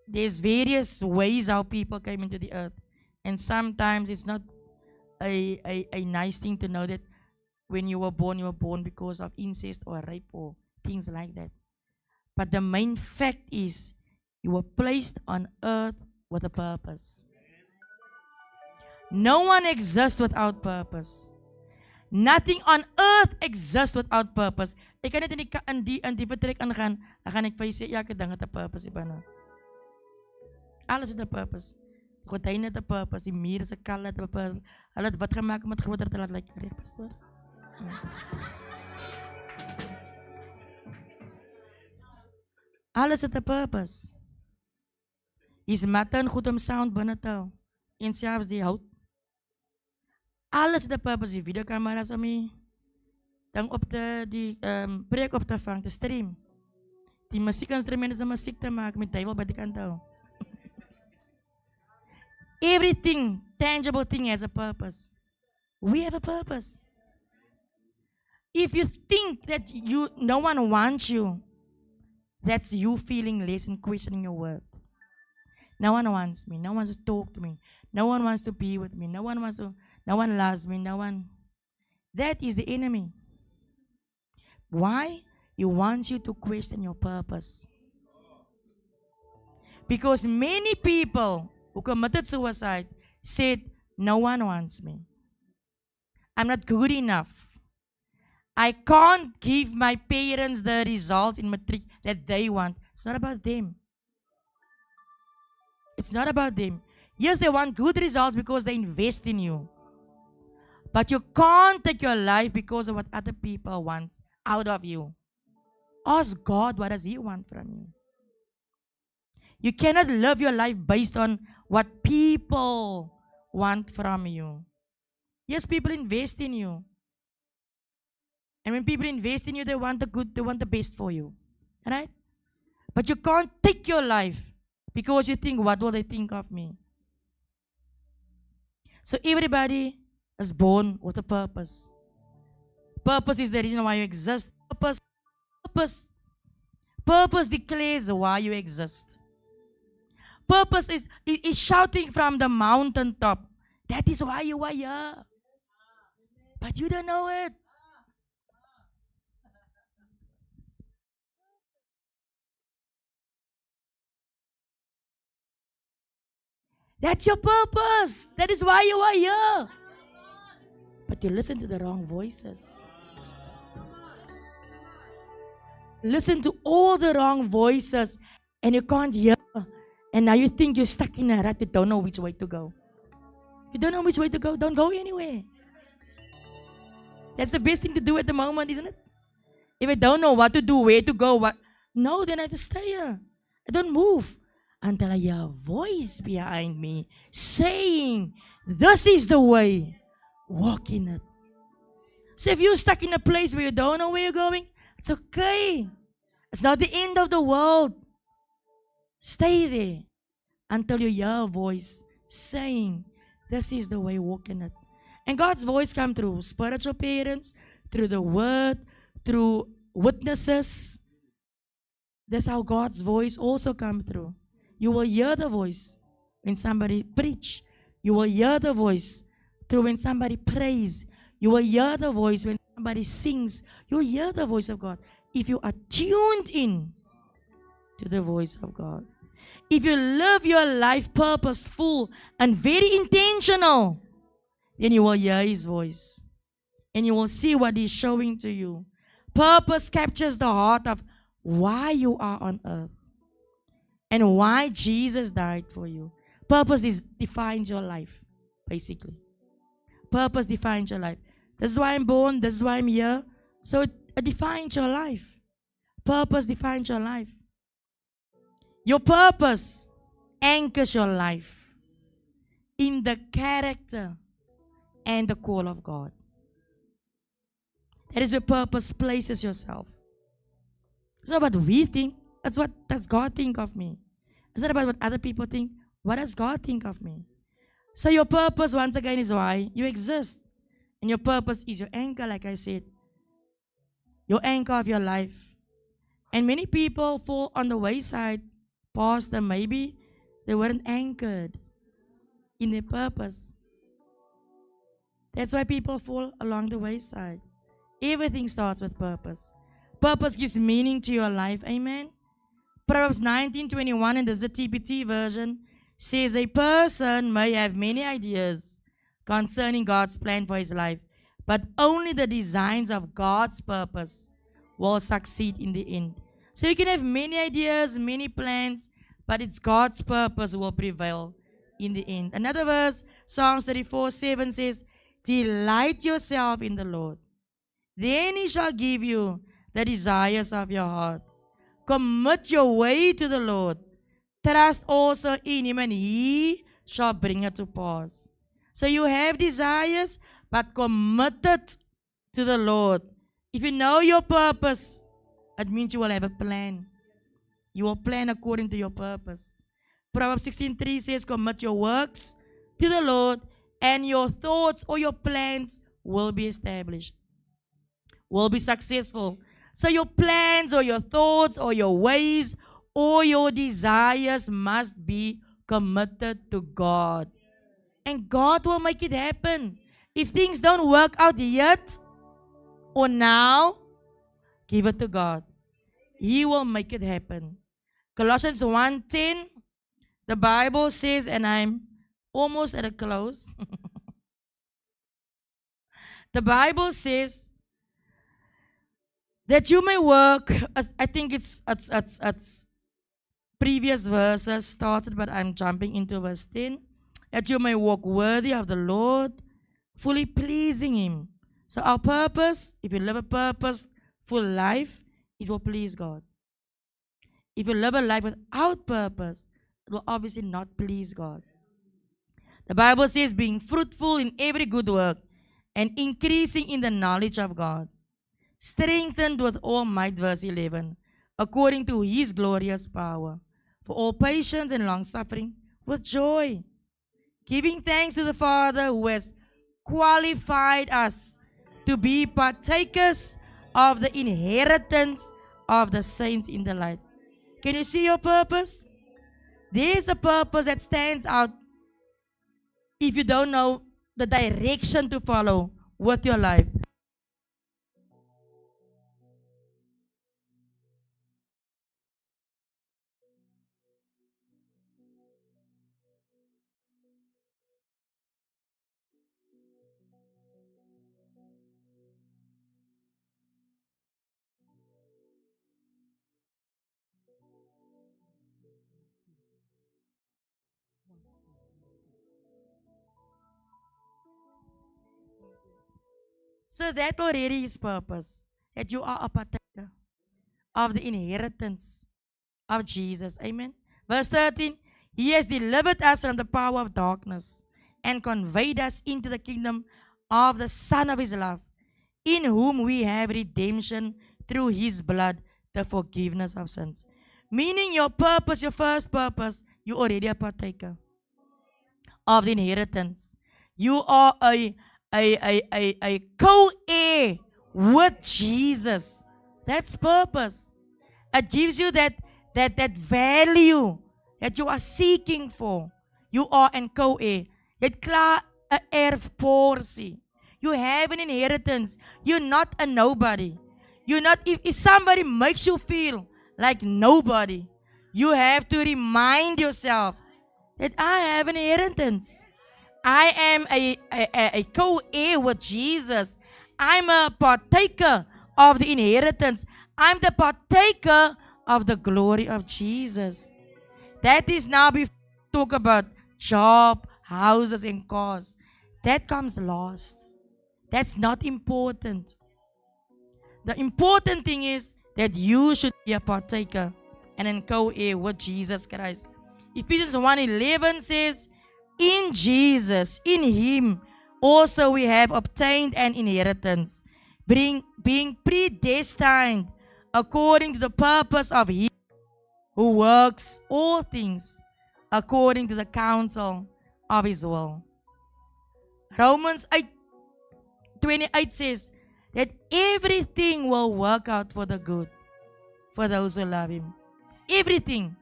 Speaker 1: there's various ways how people came into the earth. And sometimes it's not a nice thing to know that when you were born because of incest or rape or things like that. But the main fact is you were placed on earth with a purpose. No one exists without purpose. Nothing on earth exists without purpose. Ek kan net in die vertrek ingaan, dan gaan ek vir jy sê, elke ding het 'n purpose, Ibana. Alles het 'n purpose. Die gordyn het 'n purpose, die muur se kal het 'n purpose. Hulle het wat gemaak om dit groter te laat lyk, reg, pastoor? Alles het 'n purpose. Is matte en goed om sound binne te hou. En selfs die hout. Alles het 'n purpose. Die videokamera's om die ding op die preek op te vang, te stream. Die muziekinstrument is om muziek te maak met duivel by die kant hou. Everything, tangible thing has a purpose. We have a purpose. If you think that no one wants you, that's you feeling less and questioning your worth. No one wants me. No one wants to talk to me. No one wants to be with me. No one loves me. No one. That is the enemy. Why? He wants you to question your purpose. Because many people who committed suicide said, no one wants me. I'm not good enough. I can't give my parents the results in matric that they want. It's not about them. It's not about them. Yes, they want good results because they invest in you. But you can't take your life because of what other people want out of you. Ask God, what does He want from you? You cannot live your life based on what people want from you. Yes, people invest in you. And when people invest in you, they want the good, they want the best for you. Right? But you can't take your life because you think, what will they think of me? So everybody is born with a purpose. Purpose is the reason why you exist. Purpose Purpose declares why you exist. Purpose is shouting from the mountaintop. That is why you are here. But you don't know it. That's your purpose. That is why you are here. But you listen to the wrong voices. Listen to all the wrong voices and you can't hear. And now you think you're stuck in a rut. You don't know which way to go. If you don't know which way to go, don't go anywhere. That's the best thing to do at the moment, isn't it? If I don't know what to do, where to go, no, then I just stay here. I don't move until I hear a voice behind me saying, this is the way. Walk in it. So if you're stuck in a place where you don't know where you're going, it's okay. It's not the end of the world. Stay there until you hear a voice saying, this is the way, walk in it. And God's voice comes through spiritual parents, through the word, through witnesses. That's how God's voice also comes through. You will hear the voice when somebody preach. You will hear the voice through when somebody prays. You will hear the voice when somebody sings. You will hear the voice of God if you are tuned in to the voice of God. If you live your life purposeful and very intentional, then you will hear His voice. And you will see what He's showing to you. Purpose captures the heart of why you are on earth and why Jesus died for you. Purpose defines your life, basically. Purpose defines your life. This is why I'm born. This is why I'm here. So it defines your life. Purpose defines your life. Your purpose anchors your life in the character and the call of God. That is where purpose places yourself. It's not what we think. It's what does God think of me. It's not about what other people think. What does God think of me? So your purpose, once again, is why you exist. And your purpose is your anchor, like I said. Your anchor of your life. And many people fall on the wayside. Pastor, maybe they weren't anchored in their purpose. That's why people fall along the wayside. Everything starts with purpose. Purpose gives meaning to your life. Amen. Proverbs 19:21, and this is the TPT version, says a person may have many ideas concerning God's plan for his life, but only the designs of God's purpose will succeed in the end. So you can have many ideas, many plans, but it's God's purpose will prevail in the end. Another verse, Psalms 34:7 says, delight yourself in the Lord. Then He shall give you the desires of your heart. Commit your way to the Lord. Trust also in Him, and He shall bring it to pass. So you have desires, but commit it to the Lord. If you know your purpose, it means you will have a plan. You will plan according to your purpose. Proverbs 16:3 says, commit your works to the Lord, and your thoughts or your plans will be established, will be successful. So your plans or your thoughts or your ways or your desires must be committed to God. And God will make it happen. If things don't work out yet or now, give it to God. He will make it happen. Colossians 1:10, the Bible says, and I'm almost at a close. The Bible says that you may work, I think it's previous verses started, but I'm jumping into verse 10, that you may walk worthy of the Lord, fully pleasing Him. So our purpose, if you live a purposeful life, it will please God. If you live a life without purpose, will obviously not please God. The Bible says, being fruitful in every good work and increasing in the knowledge of God, strengthened with all might, verse 11, according to his glorious power, for all patience and long suffering with joy, giving thanks to the Father who has qualified us to be partakers of the inheritance of the saints in the light. Can you see your purpose? There's a purpose that stands out if you don't know the direction to follow with your life. So that already is purpose, that you are a partaker of the inheritance of Jesus. Amen. Verse 13, he has delivered us from the power of darkness and conveyed us into the kingdom of the Son of his love, in whom we have redemption through his blood, the forgiveness of sins. Meaning your purpose, your first purpose, you already a partaker of the inheritance. You are a co-heir with Jesus. That's purpose. It gives you that value that you are seeking for. You are an co-heir. Dit klaar 'n erfporsie. You have an inheritance. You're not a nobody. You're not, if somebody makes you feel like nobody, you have to remind yourself that I have an inheritance. I am a co-heir with Jesus. I'm a partaker of the inheritance. I'm the partaker of the glory of Jesus. That is now before we talk about job, houses, and cars. That comes last. That's not important. The important thing is that you should be a partaker and a co-heir with Jesus Christ. Ephesians 1:11 says, in Jesus, in him, also we have obtained an inheritance, being predestined according to the purpose of him who works all things according to the counsel of his will. Romans 8:28 says that everything will work out for the good for those who love him. Everything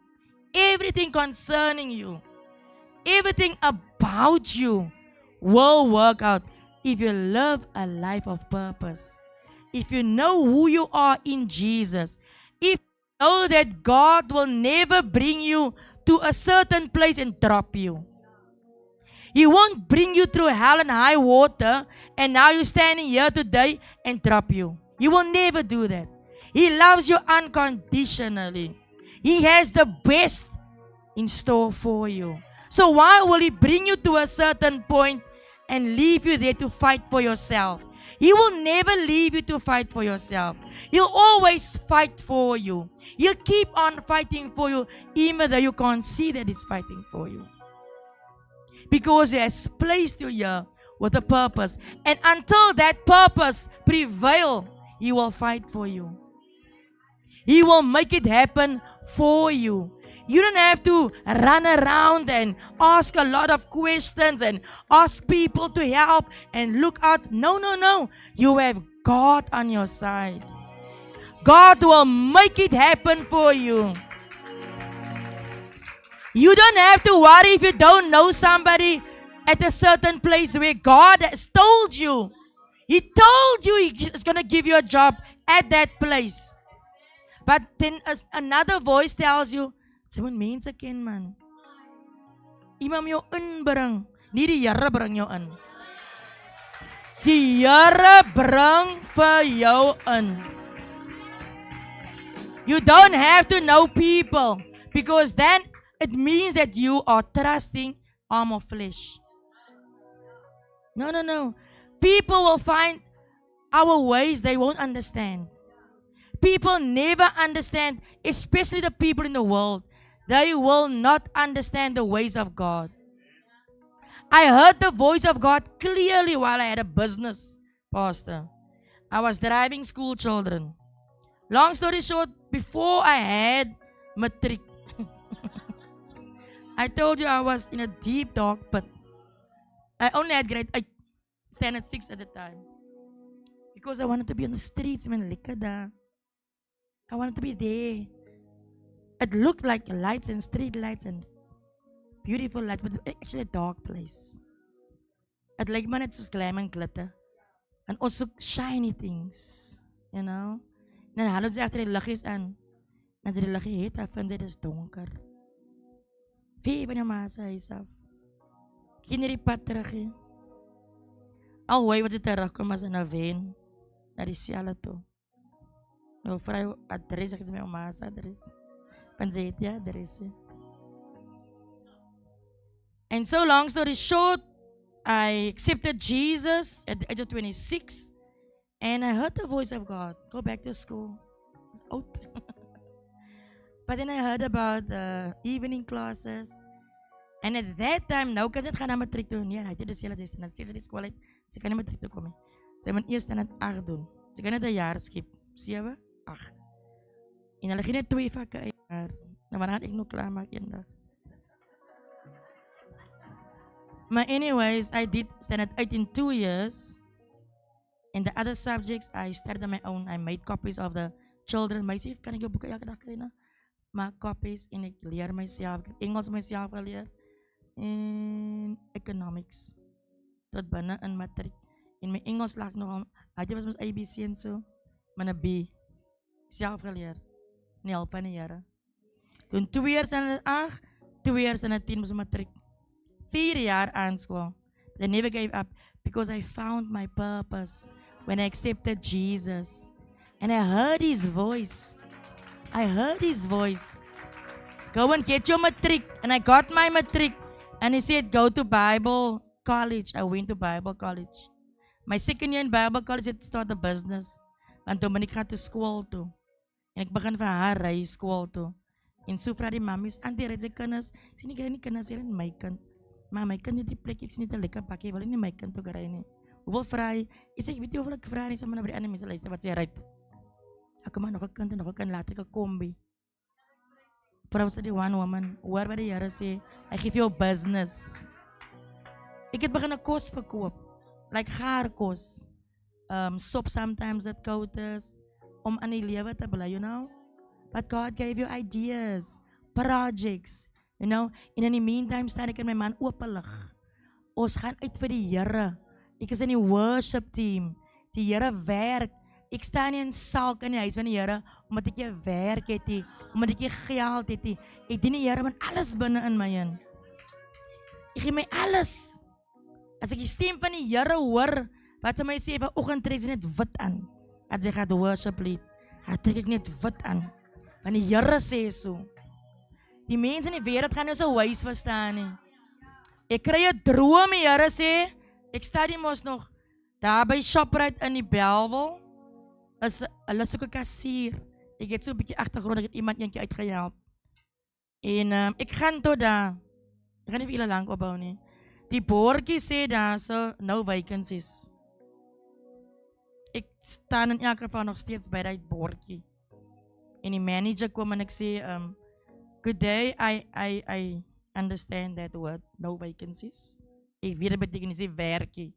Speaker 1: concerning you, everything about you will work out if you live a life of purpose. If you know who you are in Jesus, if you know that God will never bring you to a certain place and drop you. He won't bring you through hell and high water and now you're standing here today and drop you. He will never do that. He loves you unconditionally. He has the best in store for you. So why will he bring you to a certain point and leave you there to fight for yourself? He will never leave you to fight for yourself. He'll always fight for you. He'll keep on fighting for you even though you can't see that he's fighting for you. Because he has placed you here with a purpose. And until that purpose prevails, he will fight for you. He will make it happen for you. You don't have to run around and ask a lot of questions and ask people to help and look out. No. You have God on your side. God will make it happen for you. You don't have to worry if you don't know somebody at a certain place where God has told you. He told you He's going to give you a job at that place. But then another voice tells you, jy moet mense ken man. Iemand jou inbring, nie die Here bring jou in. Die Here bring vir jou in. You don't have to know people because then it means that you are trusting arm of flesh. No. People will find our ways they won't understand. People never understand, especially the people in the world. they will not understand the ways of God. I heard the voice of God clearly while I had a business, Pastor. I was driving school children. Long story short, before I had matric, I told you I was in a deep dark pit. I only had grade 8, standard 6 at the time. Because I wanted to be on the streets, man, likada. I wanted to be there. It looked like lights and street lights and beautiful lights, but actually a dark place. It like man, it's just glam and glitter. And also shiny things, you know. En dan halen ze achter die lichtjes aan. En ze die lichtje heet af en ze is donker. Vee van je maas huis af. Geen die pad terug. Al hoe wat ze terugkomen als een veen. Naar die sjale toe. Nou vrij adres, zeg ze met mijn maas adres. En ze heet ja adres. And so long story short, I accepted Jesus at the age of 26. And I heard the voice of God. Go back to school. It's out. But then I heard about the evening classes. And at that time, nou kan ze het gaan naar matriek doen. Ja, hij deed dus hele zes. En dan zes die school uit. Ze kan niet matriek toe komen. Ze hebben eerst aan het 8 doen. Ze kan net een jaar skip. 7, 8. En hulle gee net 2 vakke een jaar. Nou, wanneer had ik nog klaarmaak een dag? But anyways, I did standard 8 in 2 years. In the other subjects, I studied on my own. I made copies of the children. Meisie, kan ik je boeken elke dag krijgen? Maak copies en ik leer mezelf. Ik heb Engels mezelf geleerd. En economics. Tot binnen in matriek. In mijn Engels lag nogal. Had je was met ABC en zo. Maar een B. Zelf geleerd. In help van de jaren. Toen 2 jaar aan het 8. 2 jaar aan het 10 was matriek. 4 jaar aan school. But I never gave up. Because I found my purpose when I accepted Jesus. And I heard his voice. I heard his voice. Go and get your matric. And I got my matric. And he said, go to Bible college. I went to Bible college. My second year in Bible college, I started a business. En toen ben ik gaan to school toe. En ik begin van haar ry school toe. En so vra die mammies, auntie, ry sy kinders. Sê nie, kry nie kinders hier in my kind. Maar my kind het die plek, ek sien net 'n lekker pakkie, wil nie my kind ook ry nie. Hoeveel vra jy? Ek sê, ek weet nie hoeveel ek vra nie, sê maar na die ander mense luister wat sê ry. Ek kom maar nog 'n kind en nog 'n kind later 'n kombi. Vrou sê die one woman, hoor wat die Here sê, hy gee vir jou business. Ek het begin 'n kos verkoop, like gaarkos. Sop sometimes at Kouters, om aan die lewe te bly, you know. But God gave you ideas, projects. You know, en in die meantime staan ek en my man openlig. Ons gaan uit vir die Here. Ek is in die worship team. Die Here werk. Ek staan nie in salk in die huis van die Here omdat ek nie werk het nie, omdat ek nie geld het nie. Ek dien die Here met alles binne in my in. Ek gee my alles. As ek die stem van die Here hoor, wat hy my sê, vanoggend trek jy net wit aan. As jy gaat worship lead, trek ek net wit aan. Want die Here sê so. Die mense in die wereld gaan nou so wys verstaan nie. Ek kry 'n droom, die Here sê, ek study mos nog daar by Shoprite in die Bellville. Hulle soek 'n kassier. Ek het so 'n bietjie agtergrond, ek het iemand eentjie uitgehelp. En ek gaan tot daar. Ek gaan nie vir julle lank opbou nie. Die bordjie sê daar so no vacancies. Ek staan in elk geval nog steeds by daai bordjie. En die manager kom en ek sê, good day, I understand that word, no vacancies. Ek weet dit beteken nie werkie.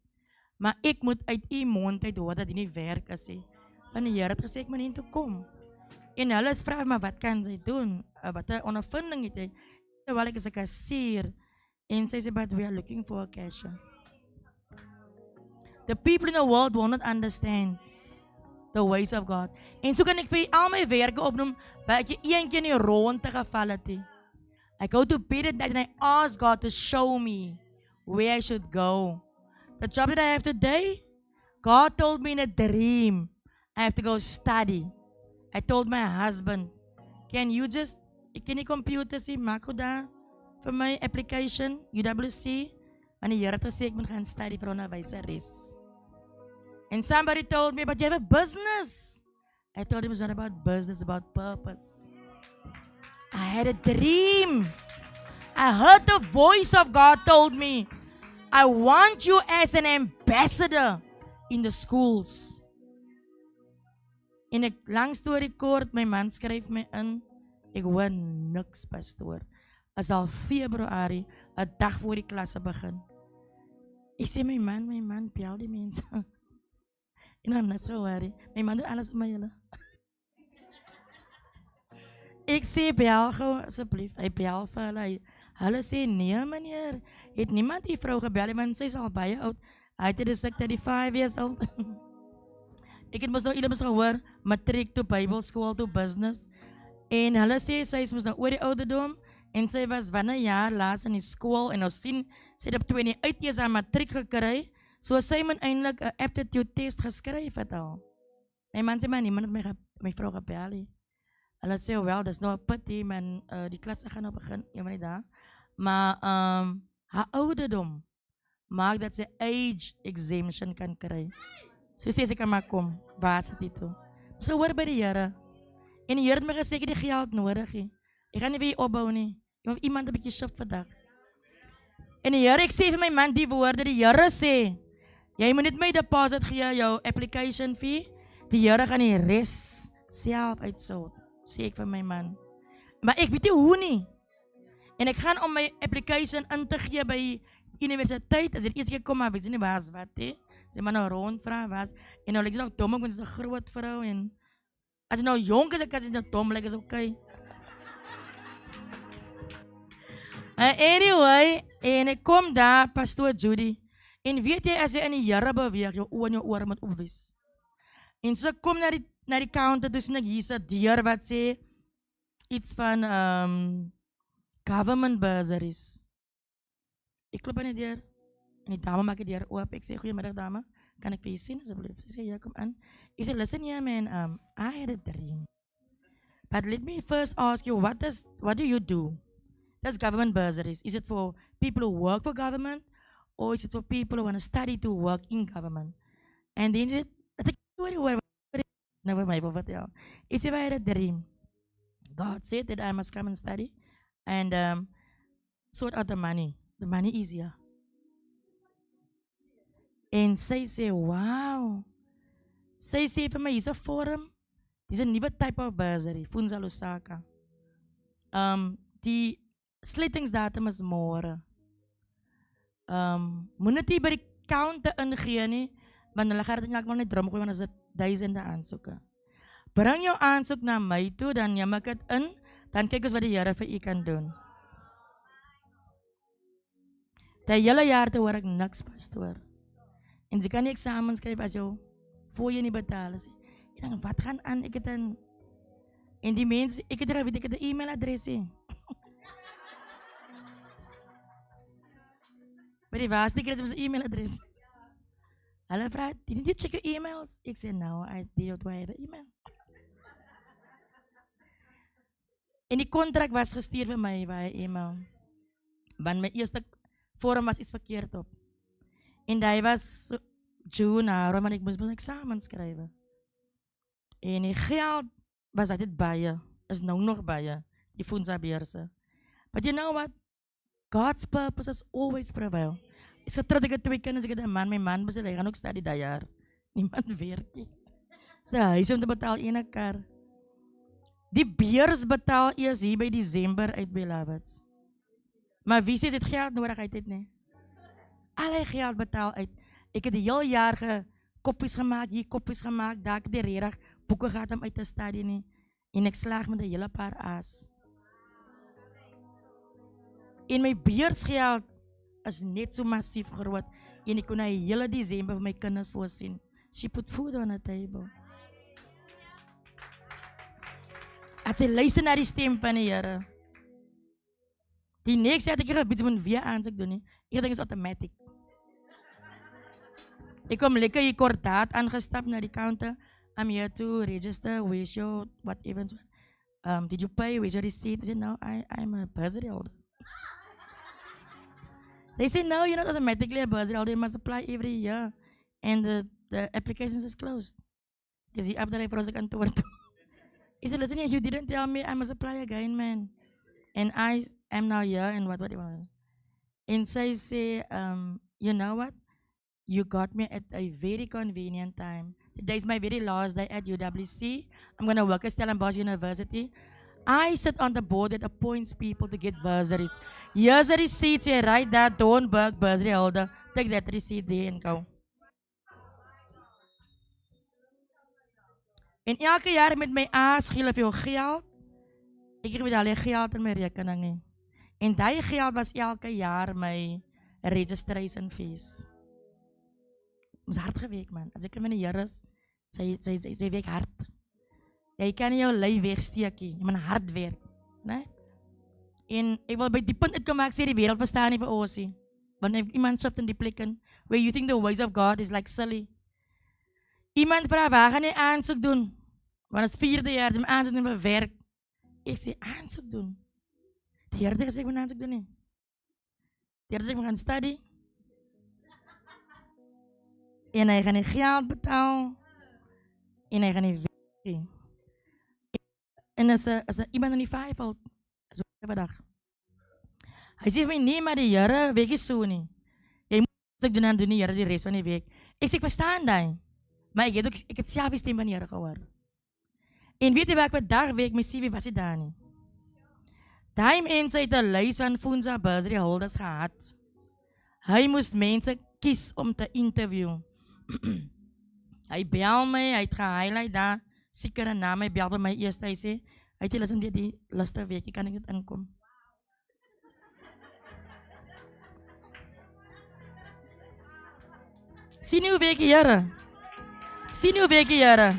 Speaker 1: Maar ek moet uit u mond uit hoor dat dit nie werk is nie. Want die Here het gesê ek moet hiertoe kom. En hulle vra maar wat kan sy doen? Wat 'n ondervinding het hy? Terwyl ek is 'n kassier. En sy sê, but we are looking for a cashier. The people in the world will not understand the ways of God. En so kan ek vir al my werke opnoem, waar ek een keer nie rond te geval het nie. I go to bed at night and I ask God to show me where I should go. The job that I have today, God told me in a dream, I have to go study. I told my husband, can you computer sê, maak goed daar vir my application, UWC, want die Here het gesê ek moet gaan study vir onderwyseres. And somebody told me, but you have a business. I told him it's not about business, it's about purpose. I had a dream. I heard the voice of God told me, I want you as an ambassador in the schools. In 'n lang storie kort, my man skryf my in. Ek hoor niks, pastoor. Is al Februarie, 'n dag voor die klasse begin. Ek sê my man, bel die mense. En I'm not so worried. My man doen alles vir my julle. Ek sê bel gou asseblief. Hy bel vir hulle. Hulle sê nee meneer, het niemand die vrou gebel nie, want sy is al baie oud. Hy het dus ek 35 years old. Ek het mos nou iemand gehoor, matriek toe Bybelskool toe business. En hulle sê sy is mos nou oor die ouderdom en sy was wanneer jaar laas in die skool en ons sien sy het op 28 years haar matriek gekry. So sy moet eintlik 'n aptitude test geskryf het al. My man sê maar niemand het my vrou gebel nie. Hulle sê wel, dis nou 'n pity man, die klasse gaan nou begin een van die dae. Maar haar ouderdom maak dat sy age exemption kan kry. So sê sy kan maar kom, waar sit dit toe? So hoor by die Here. En die Here het my gesê ek het die geld nodig nie. Ek gaan nie vir jou opbou nie. Ek wil iemand 'n bietjie shift vandag. En die Here, ek sê vir my man die woorde, die Here sê, jy moet net my deposit gee, jou application fee. Die Here gaan die res self uitsort, sê ek vir my man. Maar ek weet nie hoe nie. En ek gaan om my application in te gee by universiteit. As dit eers keer kom, maar weet jy nie waar wat hè. Sy maar nou rondvra was. En nou lyk sy nou dom, want sy is 'n groot vrou. En as sy nou jonk is, ek kan sy nou dom, lyk is okay. Anyway, en ek kom daar, pastoor Judy. En weet jy, as jy in die Here beweeg, jou oë en jou ore moet opwis. En so kom na die counter, dus ek hier's 'n deur wat sê iets van government bursaries. Ek klop aan die deur en die dame maak die deur oop. Ek sê goeiemiddag dame, kan ek vir u sien asseblief? Sy sê ja, kom in. Ek sê listen here man, I had a dream. But let me first ask you, what do you do? That's government bursaries. Is it for people who work for government, or is it for people who want to study to work in government? And then she said, never mind, but yeah. It's if I had a dream. God said that I must come and study and sort out the money. The money is here. En sy sê, wow. Sy sê vir my, hier's 'n vorm. Dis 'n nuwe type of bursary, Funza Lusaka. Die sluitingsdatum is môre. Moet net nie by die counter ingee nie, want hulle gaan dit net drum gooi, want as dit duisende aansoeke. Bring jou aansoek na my toe, dan neem ek dit in, dan kyk ons wat die Here vir u kan doen. Die hele jaar te hoor ek niks, pastoor. En sy kan nie eksamen skryf as jou voor jy nie betaal is. Ek dink, wat gaan aan? Ek het en die mense, ek het weet, ek het 'n e-mailadres hê. Maar die waarste keer is 'n e-mailadres. Hulle vra, did you check your emails? Ek sê, no, I didn't have an email. En die kontrak was gestuur vir my via e-mail. Want my eerste vorm was iets verkeerd op. En die was June, want ek moes my eksamen skryf. En die geld was dit baie, is nou nog baie, die Funza beurse. But you know what? God's purposes always prevail. Ek getrouwd, ek het 2 kinders, ek het 'n man, my man besê, hy gaan ook study dat jaar. Niemand werk nie. Sy huis om te betaal ene kar. Die beurs betaal eers hier by December uit, beloveds. Maar wie sê dit geld nodig uit het nie? Alle geld betaal uit. Ek het die heel jaar koppies gemaak, hier koppies gemaak, daar ek die redig boeke gehad om uit te study nie. En ek slaag met 'n hele paar A's. En my beursgeld is net so massief groot. En ek kon na hele December vir my kinders voorsien. She put food on the table. As sy luister na die stem van die Here. Die niks het ek gebied, sy moet weer aansoek doen nie. Ek dink is automatic. Ek kom lekker hier kordaat aangestap na die counter. I'm here to register, where's your what events? Did you pay? Where's your receipt? They said, no, I'm a bursary holder. They said, no, you're not automatically a bursary holder. You must apply every year. And the applications is closed. Because he after I froze a kantoor. He said, listen, you didn't tell me I must apply again, man. And I am now here and what. And sy sê, you know what? You got me at a very convenient time. Today is my very last day at UWC. I'm going to work at Stellenbosch University. I sit on the board that appoints people to get bursaries. Here's a receipt, say, write that, Thornburg, bursary holder. Take that receipt there and go. En elke jaar met my aas gee hulle vir jou geld. Ek kry met al die geld in my rekening nie. En daai geld was elke jaar my registration fees. Ons hard gewerk man. As ek in die Here is, sy werk hard. Jy kan nie jou lyf wegsteek nie. Jy moet hard werk, né? En ek wil by die punt uitkom waar ek sê die wêreld verstaan nie vir ons nie. Want iemand sit in die plek in where you think the ways of God is like silly. Iemand vra waar gaan jy aansoek doen? Want het is 4de jaar, jy aansoek doen vir werk. Ek sê aansoek doen. Die Here sê ek moet aansoek doen nie. Die Here sê ek moet gaan study. En hy gaan die geld betaal. En hy gaan die werk doen. En as iemand in die vijfveld, so vandag. Hy sê vir my, nee, maar die Here werk is so nie. Jy moet ek doen en doen die Here die rest van die week. Ek sê, ek verstaan die. Maar ek het self die stem van die Here gehoor. En weet jy wat ek vandag week, my CV was nie daar nie. Die mense het 'n lys van Funza bursary holders gehad. Hy moes mense kies om te interview. Hy bel my, hy het gehighlight daar, sekere naam, hy bel vir my eers, hy sê, hy het lus om die liste week, kan ek dit inkom. Sien hoe week die Here? Sien hoe week die Here?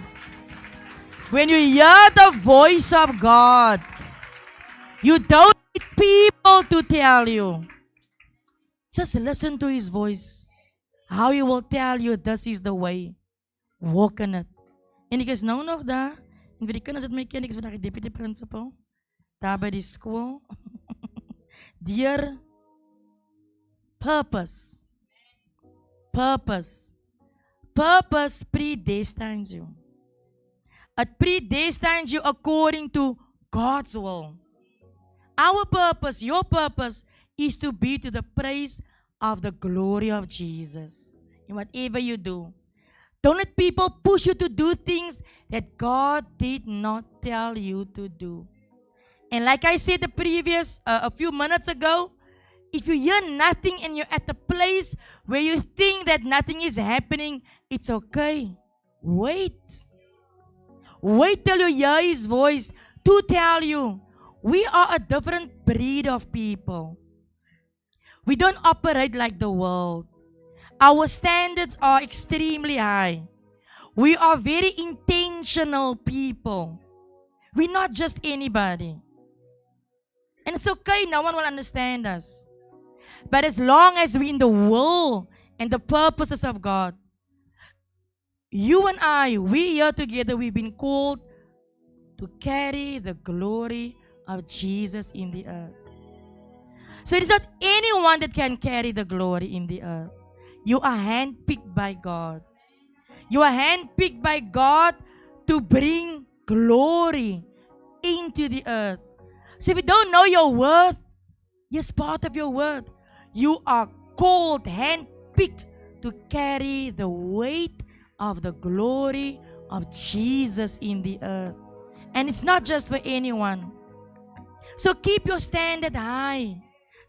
Speaker 1: When you hear the voice of God, you don't need people to tell you. Just listen to His voice. How He will tell you this is the way. Walk in it. En ek is nou nog daar. En vir die kinders het my ken, ek is vandag die deputy principal. Daar by die school. Dear purpose. Purpose. Purpose predestines you. It predestines you according to God's will. Our purpose, your purpose, is to be to the praise of the glory of Jesus. In whatever you do. Don't let people push you to do things that God did not tell you to do. And like I said a few minutes ago, if you hear nothing and you're at a place where you think that nothing is happening, it's okay. Wait. Wait till you hear His voice to tell you, we are a different breed of people. We don't operate like the world. Our standards are extremely high. We are very intentional people. We're not just anybody. And it's okay, no one will understand us. But as long as we're in the will and the purposes of God, you and I, we here together, we've been called to carry the glory of Jesus in the earth. So it is not anyone that can carry the glory in the earth. You are handpicked by God. You are handpicked by God to bring glory into the earth. So if you don't know your worth, yes, part of your worth, you are called, handpicked to carry the weight of the glory of Jesus in the earth. And it's not just for anyone. So keep your standard high.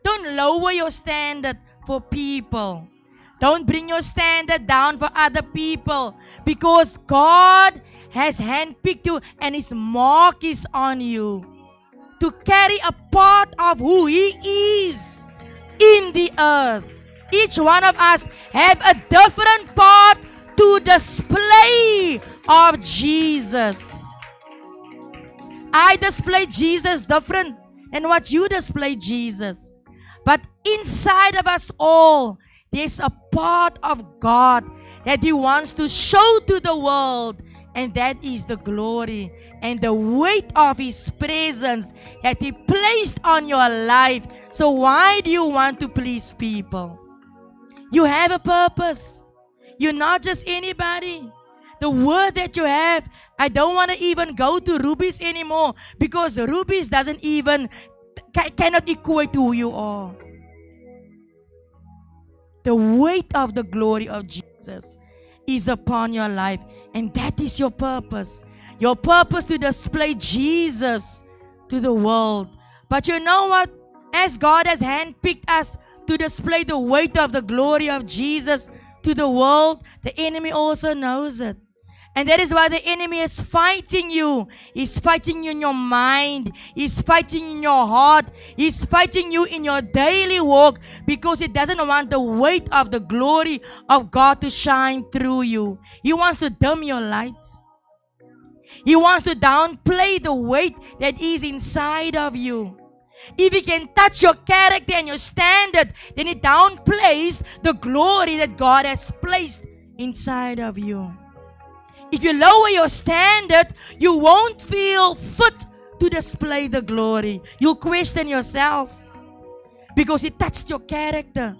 Speaker 1: Don't lower your standard for people. Don't bring your standard down for other people. Because God has handpicked you and His mark is on you to carry a part of who He is in the earth. Each one of us have a different part to display of Jesus. I display Jesus different than what you display Jesus. But inside of us all, there's a part of God that He wants to show to the world, and that is the glory and the weight of His presence that He placed on your life. So why do you want to please people? You have a purpose. You're not just anybody. The word that you have, I don't want to even go to rubies anymore, because rubies doesn't even cannot equate to who you are. The weight of the glory of Jesus is upon your life, and that is your purpose. Your purpose to display Jesus to the world. But you know what? As God has handpicked us to display the weight of the glory of Jesus to the world, the enemy also knows it. And that is why the enemy is fighting you. He's fighting you in your mind. He's fighting in your heart. He's fighting you in your daily walk because he doesn't want the weight of the glory of God to shine through you. He wants to dim your lights. He wants to downplay the weight that is inside of you. If he can touch your character and your standard, then he downplays the glory that God has placed inside of you. If you lower your standard, you won't feel fit to display the glory. You'll question yourself because he touched your character.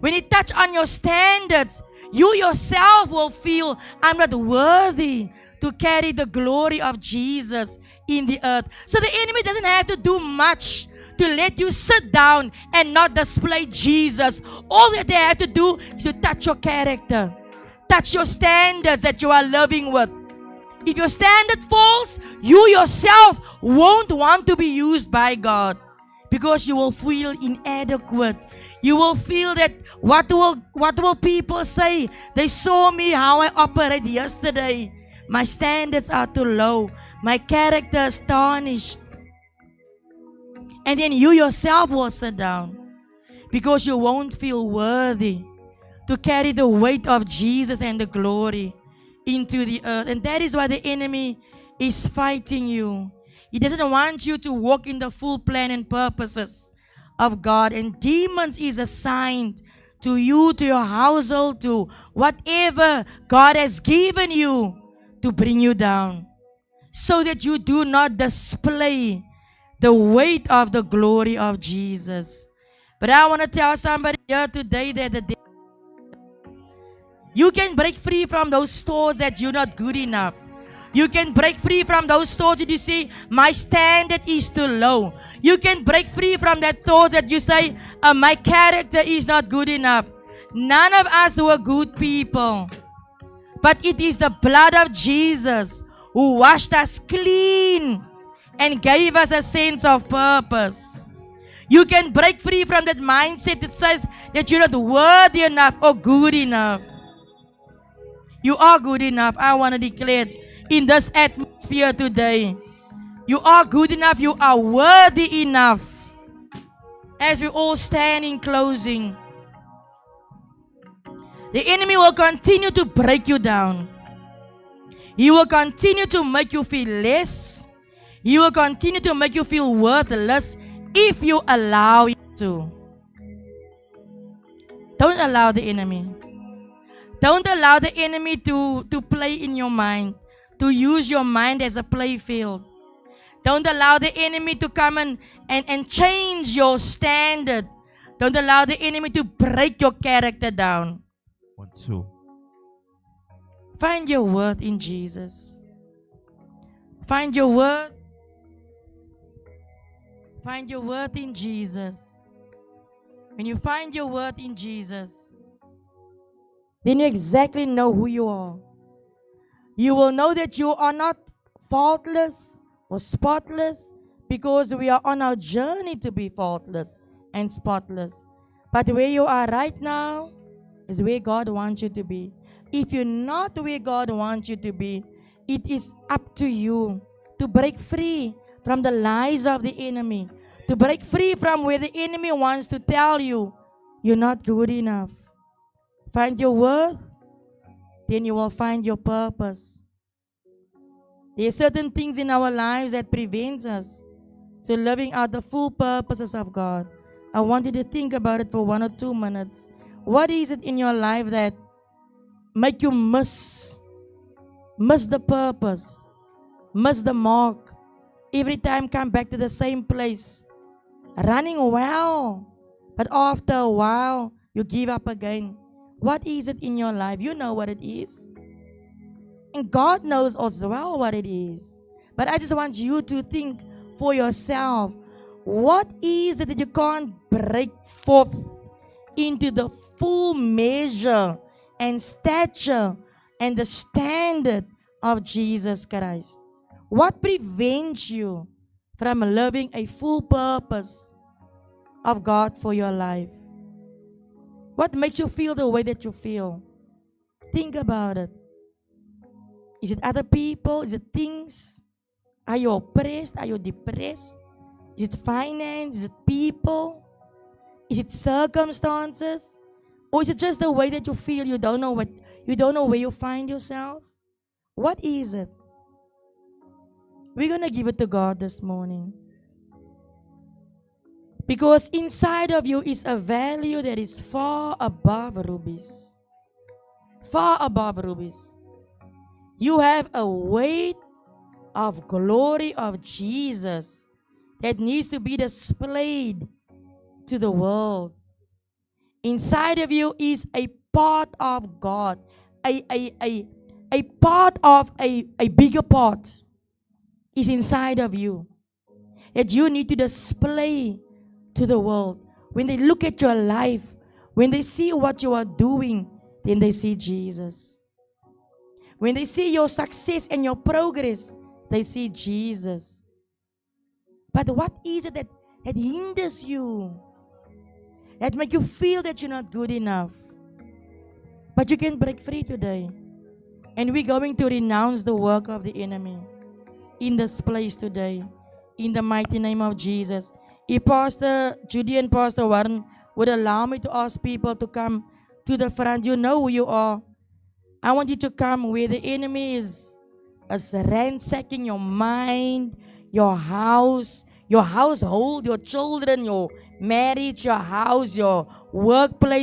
Speaker 1: When he touched on your standards, you yourself will feel, I'm not worthy to carry the glory of Jesus in the earth. So the enemy doesn't have to do much to let you sit down and not display Jesus. All that they have to do is to touch your character. Touch your standards that you are living with. If your standard falls, you yourself won't want to be used by God because you will feel inadequate. You will feel that what will people say? They saw me how I operated yesterday. My standards are too low. My character is tarnished. And then you yourself will sit down because you won't feel worthy to carry the weight of Jesus and the glory into the earth. And that is why the enemy is fighting you. He doesn't want you to walk in the full plan and purposes of God. And demons is assigned to you, to your household, to whatever God has given you to bring you down, so that you do not display the weight of the glory of Jesus. But I want to tell somebody here today that you can break free from those thoughts that you're not good enough. You can break free from those thoughts that you say, my standard is too low. You can break free from that thought that you say, my character is not good enough. None of us were good people. But it is the blood of Jesus who washed us clean and gave us a sense of purpose. You can break free from that mindset that says that you're not worthy enough or good enough. You are good enough. I want to declare in this atmosphere today. You are good enough. You are worthy enough. As we all stand in closing, the enemy will continue to break you down. He will continue to make you feel less. He will continue to make you feel worthless if you allow him to. Don't allow the enemy. Don't allow the enemy to play in your mind, to use your mind as a playfield. Don't allow the enemy to come and change your standard. Don't allow the enemy to break your character down.
Speaker 2: 1, 2.
Speaker 1: Find your worth in Jesus. Find your worth. Find your worth in Jesus. When you find your worth in Jesus, then you exactly know who you are. You will know that you are not faultless or spotless, because we are on our journey to be faultless and spotless. But where you are right now is where God wants you to be. If you're not where God wants you to be, it is up to you to break free from the lies of the enemy, to break free from where the enemy wants to tell you you're not good enough. Find your worth, then you will find your purpose. There are certain things in our lives that prevents us to living out the full purposes of God. I want you to think about it for 1 or 2 minutes. What is it in your life that make you miss the purpose, miss the mark? Every time come back to the same place, running well, but after a while you give up again. What is it in your life? You know what it is. And God knows as well what it is. But I just want you to think for yourself. What is it that you can't break forth into the full measure and stature and the standard of Jesus Christ? What prevents you from living a full purpose of God for your life? What makes you feel the way that you feel? Think about it. Is it other people? Is it things? Are you oppressed? Are you depressed? Is it finance? Is it people? Is it circumstances? Or is it just the way that you feel? You don't know where you find yourself? What is it? We're gonna give it to God this morning. Because inside of you is a value that is far above rubies. Far above rubies. You have a weight of glory of Jesus that needs to be displayed to the world. Inside of you is a part of God, a part of a bigger part is inside of you that you need to display to the world. When they look at your life, when they see what you are doing, then they see Jesus. When they see your success and your progress, they see Jesus. But what is it that hinders you? That make you feel that you're not good enough? But you can break free today. And we're going to renounce the work of the enemy in this place today. In the mighty name of Jesus. If Pastor Judy and Pastor Warren would allow me to ask people to come to the front, you know who you are. I want you to come where the enemy is ransacking your mind, your house, your household, your children, your marriage, your house, your workplace.